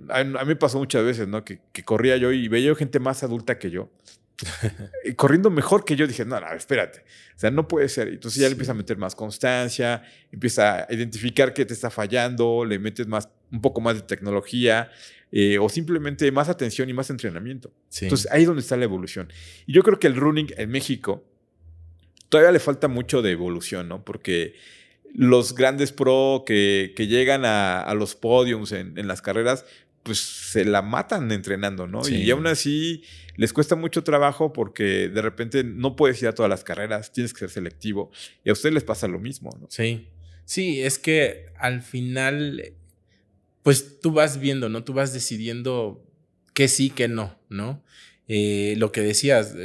a mí me pasó muchas veces, ¿no? Que corría yo y veía gente más adulta que yo corriendo mejor que yo. Dije, no, espérate, o sea, no puede ser. Entonces ya le empieza a meter más constancia, empieza a identificar qué te está fallando, le metes un poco más de tecnología o simplemente más atención y más entrenamiento. Entonces ahí es donde está la evolución. Y yo creo que el running en México todavía le falta mucho de evolución, ¿no? Porque los grandes pro que llegan a los podiums en las carreras, pues se la matan entrenando, ¿no? Sí. Y aún así les cuesta mucho trabajo porque de repente no puedes ir a todas las carreras, tienes que ser selectivo. Y a ustedes les pasa lo mismo, ¿no? Sí. Sí, es que al final, pues tú vas viendo, ¿no? Tú vas decidiendo que sí, que no, ¿no? Lo que decías,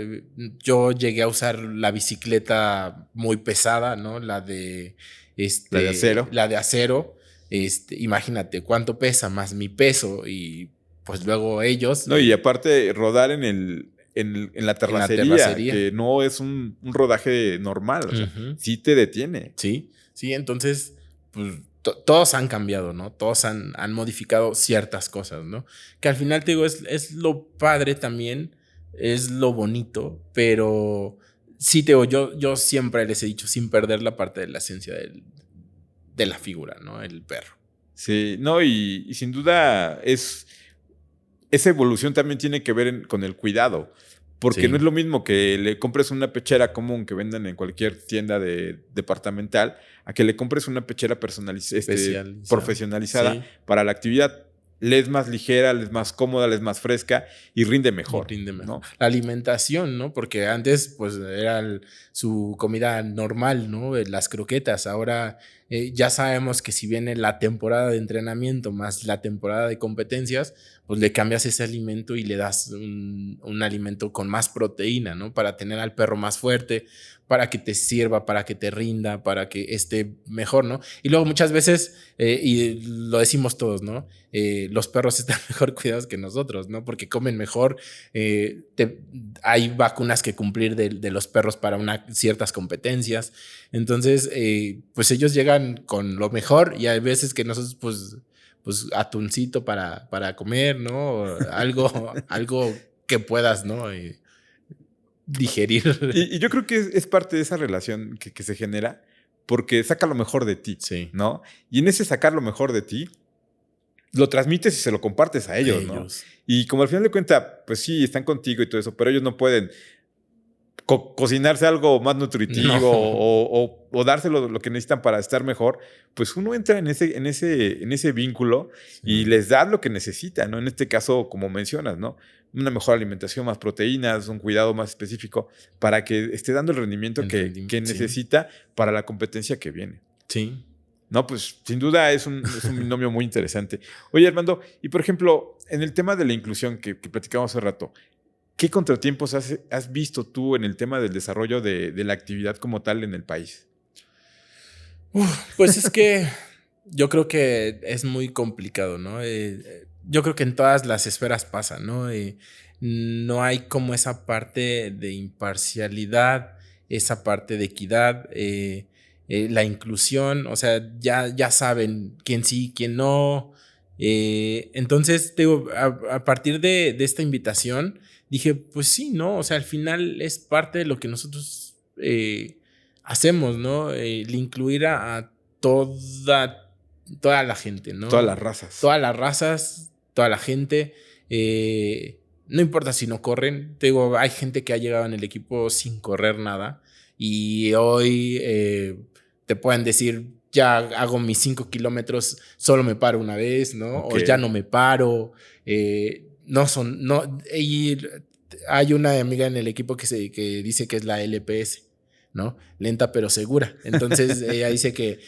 yo llegué a usar la bicicleta muy pesada, ¿no? La de acero. La de acero. Imagínate cuánto pesa más mi peso y pues luego ellos. No, y aparte rodar en la terracería, que no es un rodaje normal, o sea, sí te detiene. Sí, entonces pues todos han cambiado, ¿no? Todos han modificado ciertas cosas, ¿no? Que al final te digo, es lo padre también, es lo bonito, pero sí te digo, yo siempre les he dicho, sin perder la parte de la esencia de la figura, ¿no? El perro. Sí, no, y sin duda esa evolución también tiene que ver con el cuidado, porque no es lo mismo que le compres una pechera común que venden en cualquier tienda departamental a que le compres una pechera profesionalizada para la actividad. Le es más ligera, le es más cómoda, le es más fresca y rinde mejor. ¿No? La alimentación, ¿no? Porque antes pues era su comida normal, ¿no? Las croquetas. Ahora ya sabemos que si viene la temporada de entrenamiento más la temporada de competencias, pues le cambias ese alimento y le das un alimento con más proteína, ¿no? Para tener al perro más fuerte, para que te sirva, para que te rinda, para que esté mejor, ¿no? Y luego muchas veces, y lo decimos todos, ¿no? los perros están mejor cuidados que nosotros, ¿no? Porque comen mejor. Hay vacunas que cumplir de los perros para ciertas competencias. Entonces, pues ellos llegan con lo mejor y hay veces que nosotros, pues atuncito para comer, ¿no? O algo que puedas, ¿no? Digerir. Y yo creo que es parte de esa relación que se genera porque saca lo mejor de ti, Sí. ¿no? Y en ese sacar lo mejor de ti, lo transmites y se lo compartes a ellos, ¿no? Y como al final de cuentas, pues sí, están contigo y todo eso, pero ellos no pueden cocinarse algo más nutritivo o darse lo que necesitan para estar mejor, pues uno entra en ese vínculo y les da lo que necesitan, ¿no? En este caso, como mencionas, ¿no? Una mejor alimentación, más proteínas, un cuidado más específico para que esté dando el rendimiento que necesita para la competencia que viene. Sí. No, pues sin duda es un binomio muy interesante. Oye, Armando, y por ejemplo, en el tema de la inclusión que platicamos hace rato, ¿qué contratiempos has visto tú en el tema del desarrollo de la actividad como tal en el país? Pues es que yo creo que es muy complicado, ¿no? Yo creo que en todas las esferas pasa, ¿no? No hay como esa parte de imparcialidad, esa parte de equidad, la inclusión, o sea, ya saben quién sí, quién no. Entonces, digo, a partir de esta invitación, dije, pues sí, ¿no? O sea, al final es parte de lo que nosotros hacemos, ¿no? El incluir a toda la gente, ¿no? Todas las razas. Todas las razas, toda la gente. No importa si no corren. Te digo, hay gente que ha llegado en el equipo sin correr nada y hoy te pueden decir, ya hago mis 5 kilómetros, solo me paro una vez, ¿no? Okay. O ya no me paro. Y hay una amiga en el equipo que dice que es la LPS, ¿no? Lenta pero segura. Entonces ella dice que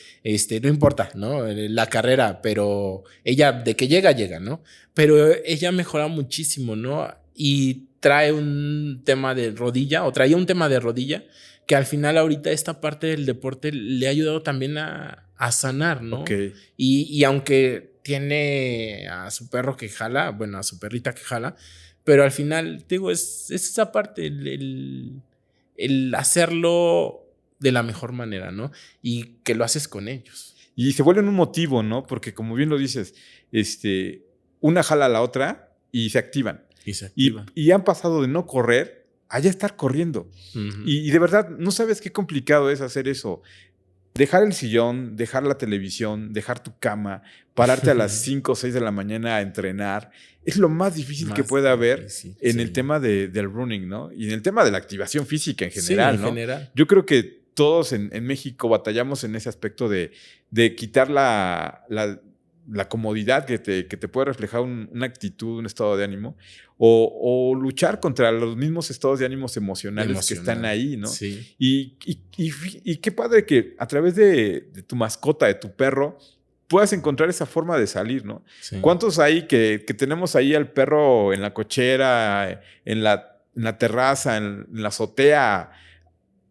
no importa, ¿no? La carrera, pero ella de que llega, ¿no? Pero ella mejora muchísimo, ¿no? Y trae un tema de rodilla, o traía un tema de rodilla, que al final ahorita esta parte del deporte le ha ayudado también a sanar, ¿no? Okay. Y aunque tiene a su perro que jala, bueno, a su perrita que jala, pero al final, digo, es esa parte, el hacerlo de la mejor manera, ¿no? Y que lo haces con ellos. Y se vuelven un motivo, ¿no? Porque como bien lo dices, una jala a la otra y se activan. Y han pasado de no correr a ya estar corriendo. Uh-huh. Y de verdad, no sabes qué complicado es hacer eso. Dejar el sillón, dejar la televisión, dejar tu cama, pararte a las 5 o 6 de la mañana a entrenar, es lo más difícil que puede haber en el tema del running, ¿no? Y en el tema de la activación física en general, ¿no? General. Yo creo que todos en México batallamos en ese aspecto de quitar la comodidad que te puede reflejar una actitud, un estado de ánimo, o luchar contra los mismos estados de ánimos emocionales que están ahí, ¿no? Sí. Y qué padre que a través de tu mascota, de tu perro, puedas encontrar esa forma de salir, ¿no? Sí. ¿Cuántos hay que tenemos ahí al perro en la cochera, en la terraza, en la azotea?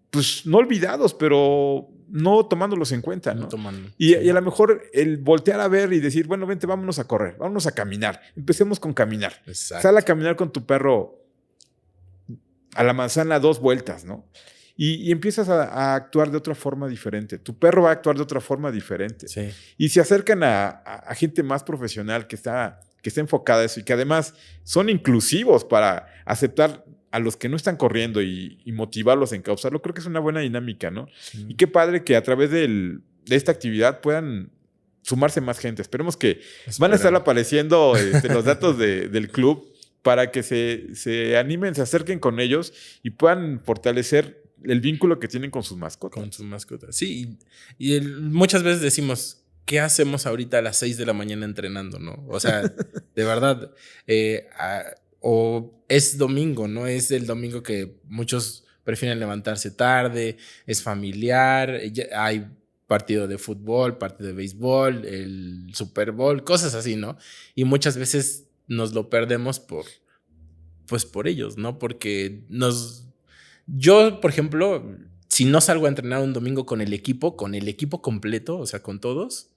Pues no olvidados, pero no tomándolos en cuenta, ¿no? Y a lo mejor el voltear a ver y decir, bueno, vente, vámonos a correr, vámonos a caminar. Empecemos con caminar. Exacto. Sal a caminar con tu perro a la manzana 2 vueltas, ¿no? Y empiezas a actuar de otra forma diferente. Tu perro va a actuar de otra forma diferente. Sí. Y se acercan a gente más profesional que está enfocada a eso y que además son inclusivos para aceptar a los que no están corriendo y motivarlos a encauzarlo. Creo que es una buena dinámica, ¿no? Sí. Y qué padre que a través de esta actividad puedan sumarse más gente. Esperemos que van a estar apareciendo los datos del club para que se animen, se acerquen con ellos y puedan fortalecer el vínculo que tienen con sus mascotas. Con sus mascotas, sí. Y muchas veces decimos, ¿qué hacemos ahorita a las 6 de la mañana entrenando, no? O sea, de verdad, o es domingo, ¿no? Es el domingo que muchos prefieren levantarse tarde, es familiar, hay partido de fútbol, partido de béisbol, el Super Bowl, cosas así, ¿no? Y muchas veces nos lo perdemos por ellos, ¿no? Porque yo, por ejemplo, si no salgo a entrenar un domingo con el equipo completo, o sea, con todos,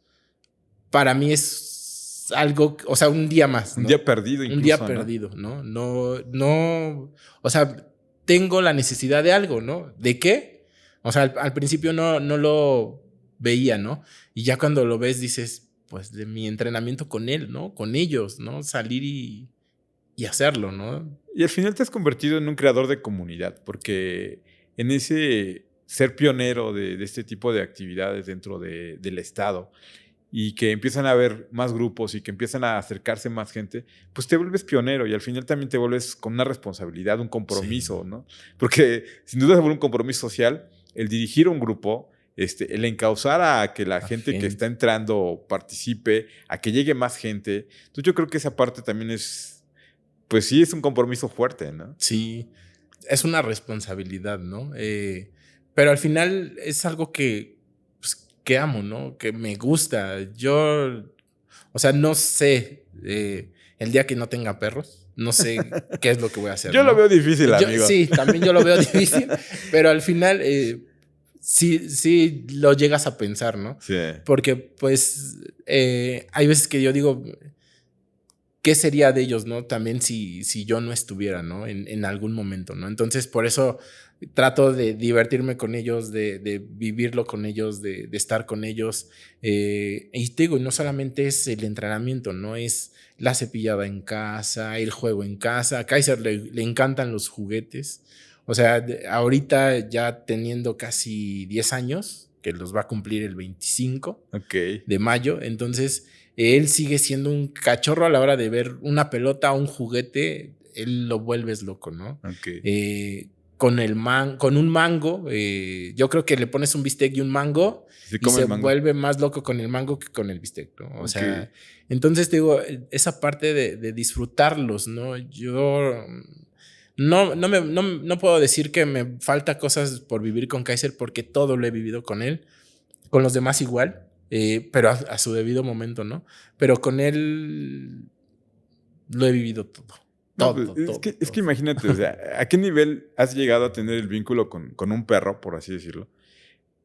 para mí es es algo, o sea, un día más, ¿no? Un día perdido incluso, un día ¿no? perdido, ¿no? No, o sea, tengo la necesidad de algo, ¿no? ¿De qué? O sea, al principio no lo veía, ¿no? Y ya cuando lo ves dices, pues de mi entrenamiento con él, ¿no? Con ellos, ¿no? Salir y hacerlo, ¿no? Y al final te has convertido en un creador de comunidad, porque en ese ser pionero de este tipo de actividades dentro del Estado y que empiezan a haber más grupos y que empiezan a acercarse más gente, pues te vuelves pionero y al final también te vuelves con una responsabilidad, un compromiso, Sí. ¿no? Porque sin duda se vuelve un compromiso social el dirigir un grupo, el encauzar a que la gente que está entrando participe, a que llegue más gente. Entonces yo creo que esa parte también es, pues sí, es un compromiso fuerte, ¿no? Sí, es una responsabilidad, ¿no? Pero al final es algo pues, que amo, ¿no? Que me gusta. Yo, o sea, no sé, el día que no tenga perros, no sé qué es lo que voy a hacer, Yo lo ¿no? veo difícil, amigo. Sí, también yo lo veo difícil, pero al final sí lo llegas a pensar, ¿no? Sí. Porque pues hay veces que yo digo, ¿qué sería de ellos, no? También si yo no estuviera, ¿no? En algún momento, ¿no? Entonces, por eso trato de divertirme con ellos, de vivirlo con ellos, de estar con ellos. Y te digo, no solamente es el entrenamiento, ¿no? Es la cepillada en casa, el juego en casa. A Kaiser le encantan los juguetes. O sea, ahorita ya teniendo casi 10 años, que los va a cumplir el 25 de mayo, entonces él sigue siendo un cachorro a la hora de ver una pelota o un juguete, él lo vuelves loco, ¿no? Con un mango, yo creo que le pones un bistec y un mango y se vuelve más loco con el mango que con el bistec, ¿no? O sea, entonces te digo, esa parte de disfrutarlos, ¿no? Yo no puedo decir que me falta cosas por vivir con Kaiser porque todo lo he vivido con él, con los demás igual. Pero a su debido momento, ¿no? Pero con él lo he vivido todo. No, pues, es que imagínate, o sea, ¿a qué nivel has llegado a tener el vínculo con un perro, por así decirlo?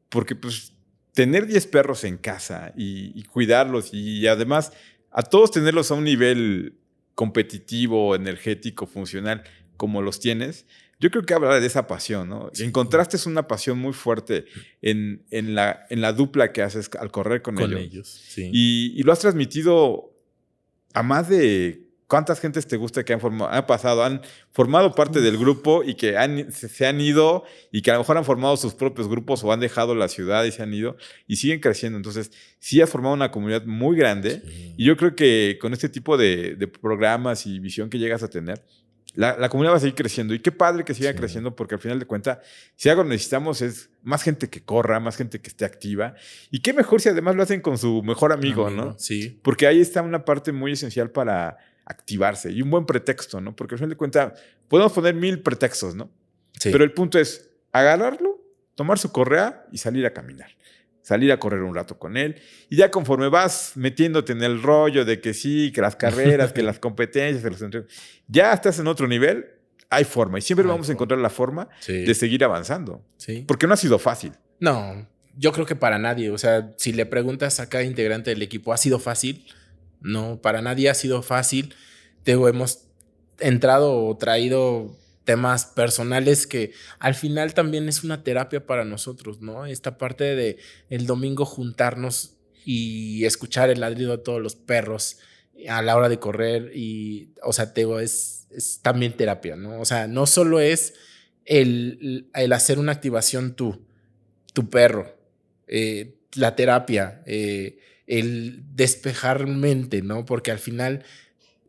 Porque, pues, tener 10 perros en casa y cuidarlos y además a todos tenerlos a un nivel competitivo, energético, funcional, como los tienes, yo creo que habla de esa pasión, ¿no? Sí. Encontraste una pasión muy fuerte en la dupla que haces al correr con ellos. Sí. Y lo has transmitido a más de... ¿Cuántas gentes te gusta que han formado parte del grupo y que se han ido y que a lo mejor han formado sus propios grupos o han dejado la ciudad y se han ido y siguen creciendo? Entonces, sí has formado una comunidad muy grande y yo creo que con este tipo de programas y visión que llegas a tener, la comunidad va a seguir creciendo. Y qué padre que siga creciendo porque al final de cuentas, si algo necesitamos es más gente que corra, más gente que esté activa. Y qué mejor si además lo hacen con su mejor amigo, ¿no? Sí. Porque ahí está una parte muy esencial para activarse y un buen pretexto, ¿no? Porque al final de cuentas podemos poner 1000 pretextos, ¿no? Sí. Pero el punto es agarrarlo, tomar su correa y salir a caminar. Salir a correr un rato con él. Y ya conforme vas metiéndote en el rollo de que sí, que las carreras, que las competencias, que los entrenos, ya estás en otro nivel, hay forma. Y siempre vamos a encontrar la forma de seguir avanzando. Sí. Porque no ha sido fácil. No, yo creo que para nadie. O sea, si le preguntas a cada integrante del equipo, ¿ha sido fácil? No, para nadie ha sido fácil. Hemos entrado o traído temas personales que al final también es una terapia para nosotros, ¿no? Esta parte de el domingo juntarnos y escuchar el ladrido de todos los perros a la hora de correr y, o sea, es también terapia, ¿no? O sea, no solo es el hacer una activación tu perro, la terapia, el despejar mente, ¿no? Porque al final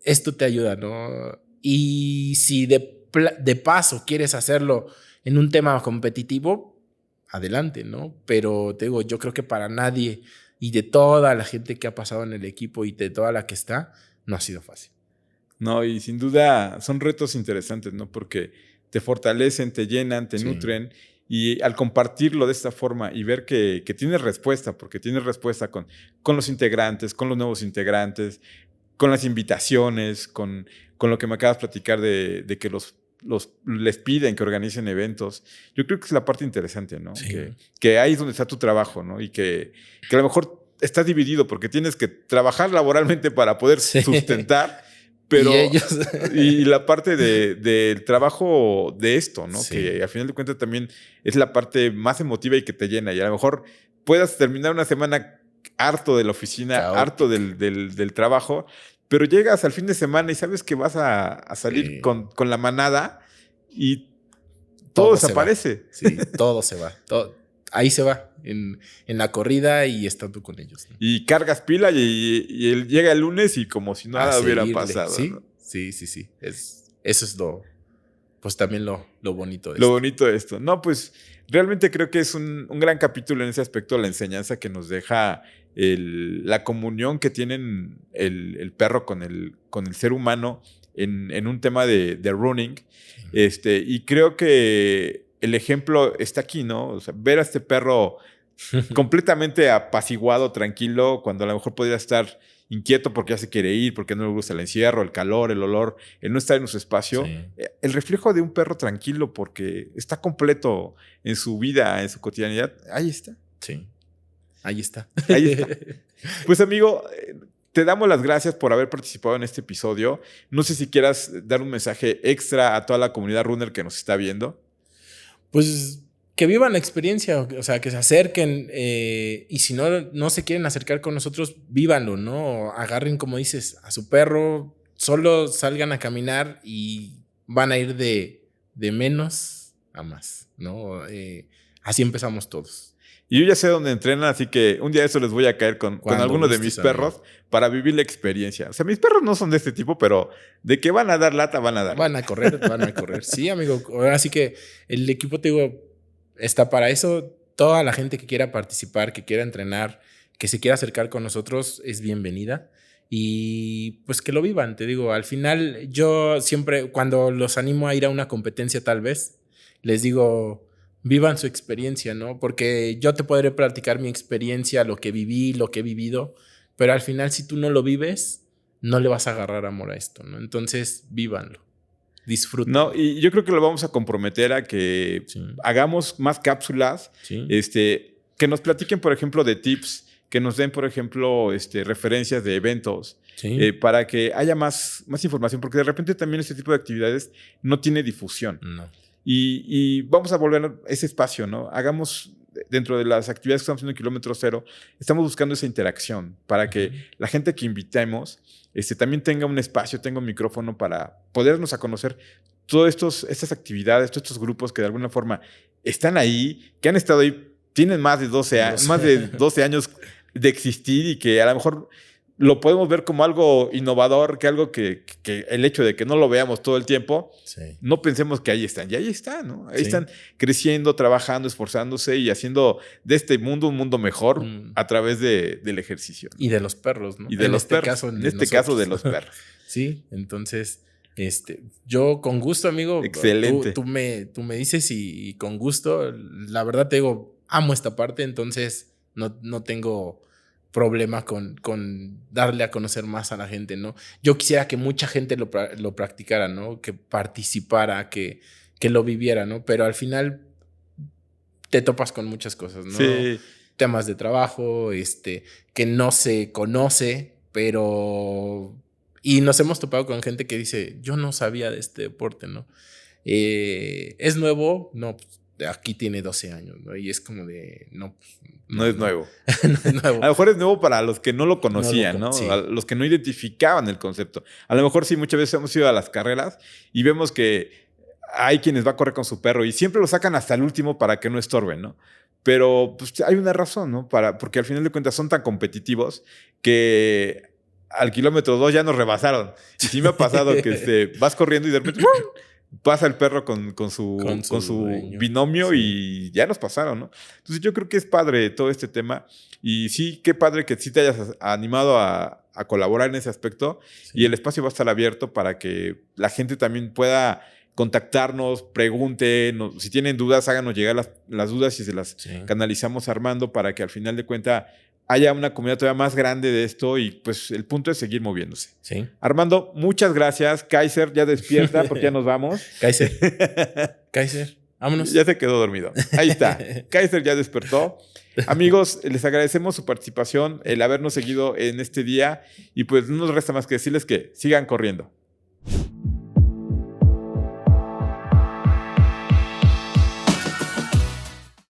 esto te ayuda, ¿no? Y si de paso quieres hacerlo en un tema competitivo, adelante, ¿no? Pero te digo, yo creo que para nadie y de toda la gente que ha pasado en el equipo y de toda la que está, no ha sido fácil. No, y sin duda son retos interesantes, ¿no? Porque te fortalecen, te llenan, te nutren. Y al compartirlo de esta forma y ver que tienes respuesta, porque tienes respuesta con los integrantes, con los nuevos integrantes, con las invitaciones, con lo que me acabas de platicar de que les piden que organicen eventos. Yo creo que es la parte interesante, ¿no? Sí. Que ahí es donde está tu trabajo, ¿no? Y que a lo mejor estás dividido porque tienes que trabajar laboralmente para poder sustentar, pero y la parte del trabajo de esto, ¿no? Sí. Que al final de cuentas también es la parte más emotiva y que te llena. Y a lo mejor puedas terminar una semana harto de la oficina, harto del trabajo, pero llegas al fin de semana y sabes que vas a salir con la manada y todo desaparece. Sí, todo se va. Ahí se va, en la corrida y estando con ellos, ¿no? Y cargas pila y él llega el lunes y como si nada hubiera pasado. ¿Sí? ¿No? Sí. Eso es pues también lo bonito de esto. Lo bonito de esto. No, pues realmente creo que es un gran capítulo en ese aspecto, la enseñanza que nos deja la comunión que tienen el perro con el ser humano en un tema de running. Y creo que el ejemplo está aquí, ¿no? O sea, ver a este perro completamente apaciguado, tranquilo, cuando a lo mejor podría estar inquieto porque ya se quiere ir, porque no le gusta el encierro, el calor, el olor, el no estar en su espacio. Sí. El reflejo de un perro tranquilo porque está completo en su vida, en su cotidianidad. Ahí está. Sí, ahí está. Ahí está. Pues, amigo, te damos las gracias por haber participado en este episodio. No sé si quieras dar un mensaje extra a toda la comunidad runner que nos está viendo. Pues que vivan la experiencia, o sea, que se acerquen y si no se quieren acercar con nosotros, vívanlo, ¿no? Agarren, como dices, a su perro, solo salgan a caminar y van a ir de menos a más, ¿no? Así empezamos todos. Y yo ya sé dónde entrenan, así que un día de eso les voy a caer con alguno de mis perros para vivir la experiencia. O sea, mis perros no son de este tipo, pero de que van a dar lata, van a dar. Van a correr. Sí, amigo. Así que el equipo, te digo, está para eso. Toda la gente que quiera participar, que quiera entrenar, que se quiera acercar con nosotros, es bienvenida. Y pues que lo vivan, te digo. Al final, yo siempre, cuando los animo a ir a una competencia tal vez, les digo, vivan su experiencia, ¿no? Porque yo te podré platicar mi experiencia, lo que viví, lo que he vivido, pero al final si tú no lo vives, no le vas a agarrar amor a esto, ¿no? Entonces, vívanlo, disfruten. No, y yo creo que lo vamos a comprometer a que hagamos más cápsulas, que nos platiquen, por ejemplo, de tips, que nos den, por ejemplo, referencias de eventos, para que haya más información, porque de repente también este tipo de actividades no tiene difusión. No. Y vamos a volver a ese espacio, ¿no? Hagamos, dentro de las actividades que estamos haciendo en Kilómetro Cero, estamos buscando esa interacción para que la gente que invitemos también tenga un espacio, tenga un micrófono para podernos a conocer todas estas actividades, todos estos grupos que de alguna forma están ahí, que han estado ahí, tienen más de 12 años de existir y que a lo mejor lo podemos ver como algo innovador, que algo que el hecho de que no lo veamos todo el tiempo, no pensemos que ahí están. Y ahí están, ¿no? Ahí están creciendo, trabajando, esforzándose y haciendo de este mundo un mundo mejor a través del ejercicio, ¿no? Y de los perros, ¿no? Y de los perros. En este caso, de los perros. Sí, entonces, yo con gusto, amigo. Excelente. Tú me dices y con gusto. La verdad te digo, amo esta parte, entonces no tengo problema con darle a conocer más a la gente, ¿no? Yo quisiera que mucha gente lo practicara, ¿no? Que participara, que lo viviera, ¿no? Pero al final te topas con muchas cosas, ¿no? Sí. Temas de trabajo, que no se conoce, pero... Y nos hemos topado con gente que dice, yo no sabía de este deporte, ¿no? ¿Es nuevo? No, pues, aquí tiene 12 años, ¿no? Y es como de, no es nuevo. No es nuevo. A lo mejor es nuevo para los que no lo conocían, ¿no? Sí. A los que no identificaban el concepto. A lo mejor sí, muchas veces hemos ido a las carreras y vemos que hay quienes va a correr con su perro y siempre lo sacan hasta el último para que no estorben, ¿no? Pero pues, hay una razón, ¿no? Porque al final de cuentas son tan competitivos que al kilómetro 2 ya nos rebasaron. Y sí me ha pasado que vas corriendo y de repente pasa el perro con su binomio y ya nos pasaron, ¿no? Entonces yo creo que es padre todo este tema y sí, qué padre que sí te hayas animado a colaborar en ese aspecto y el espacio va a estar abierto para que la gente también pueda contactarnos, pregunten, si tienen dudas, háganos llegar las dudas y se las canalizamos a Armando para que al final de cuentas haya una comunidad todavía más grande de esto y pues el punto es seguir moviéndose. Sí. Armando, muchas gracias. Kaiser, ya despierta porque ya nos vamos. Kaiser, Vámonos. Ya se quedó dormido. Ahí está. Kaiser ya despertó. Amigos, les agradecemos su participación, el habernos seguido en este día y pues no nos resta más que decirles que sigan corriendo.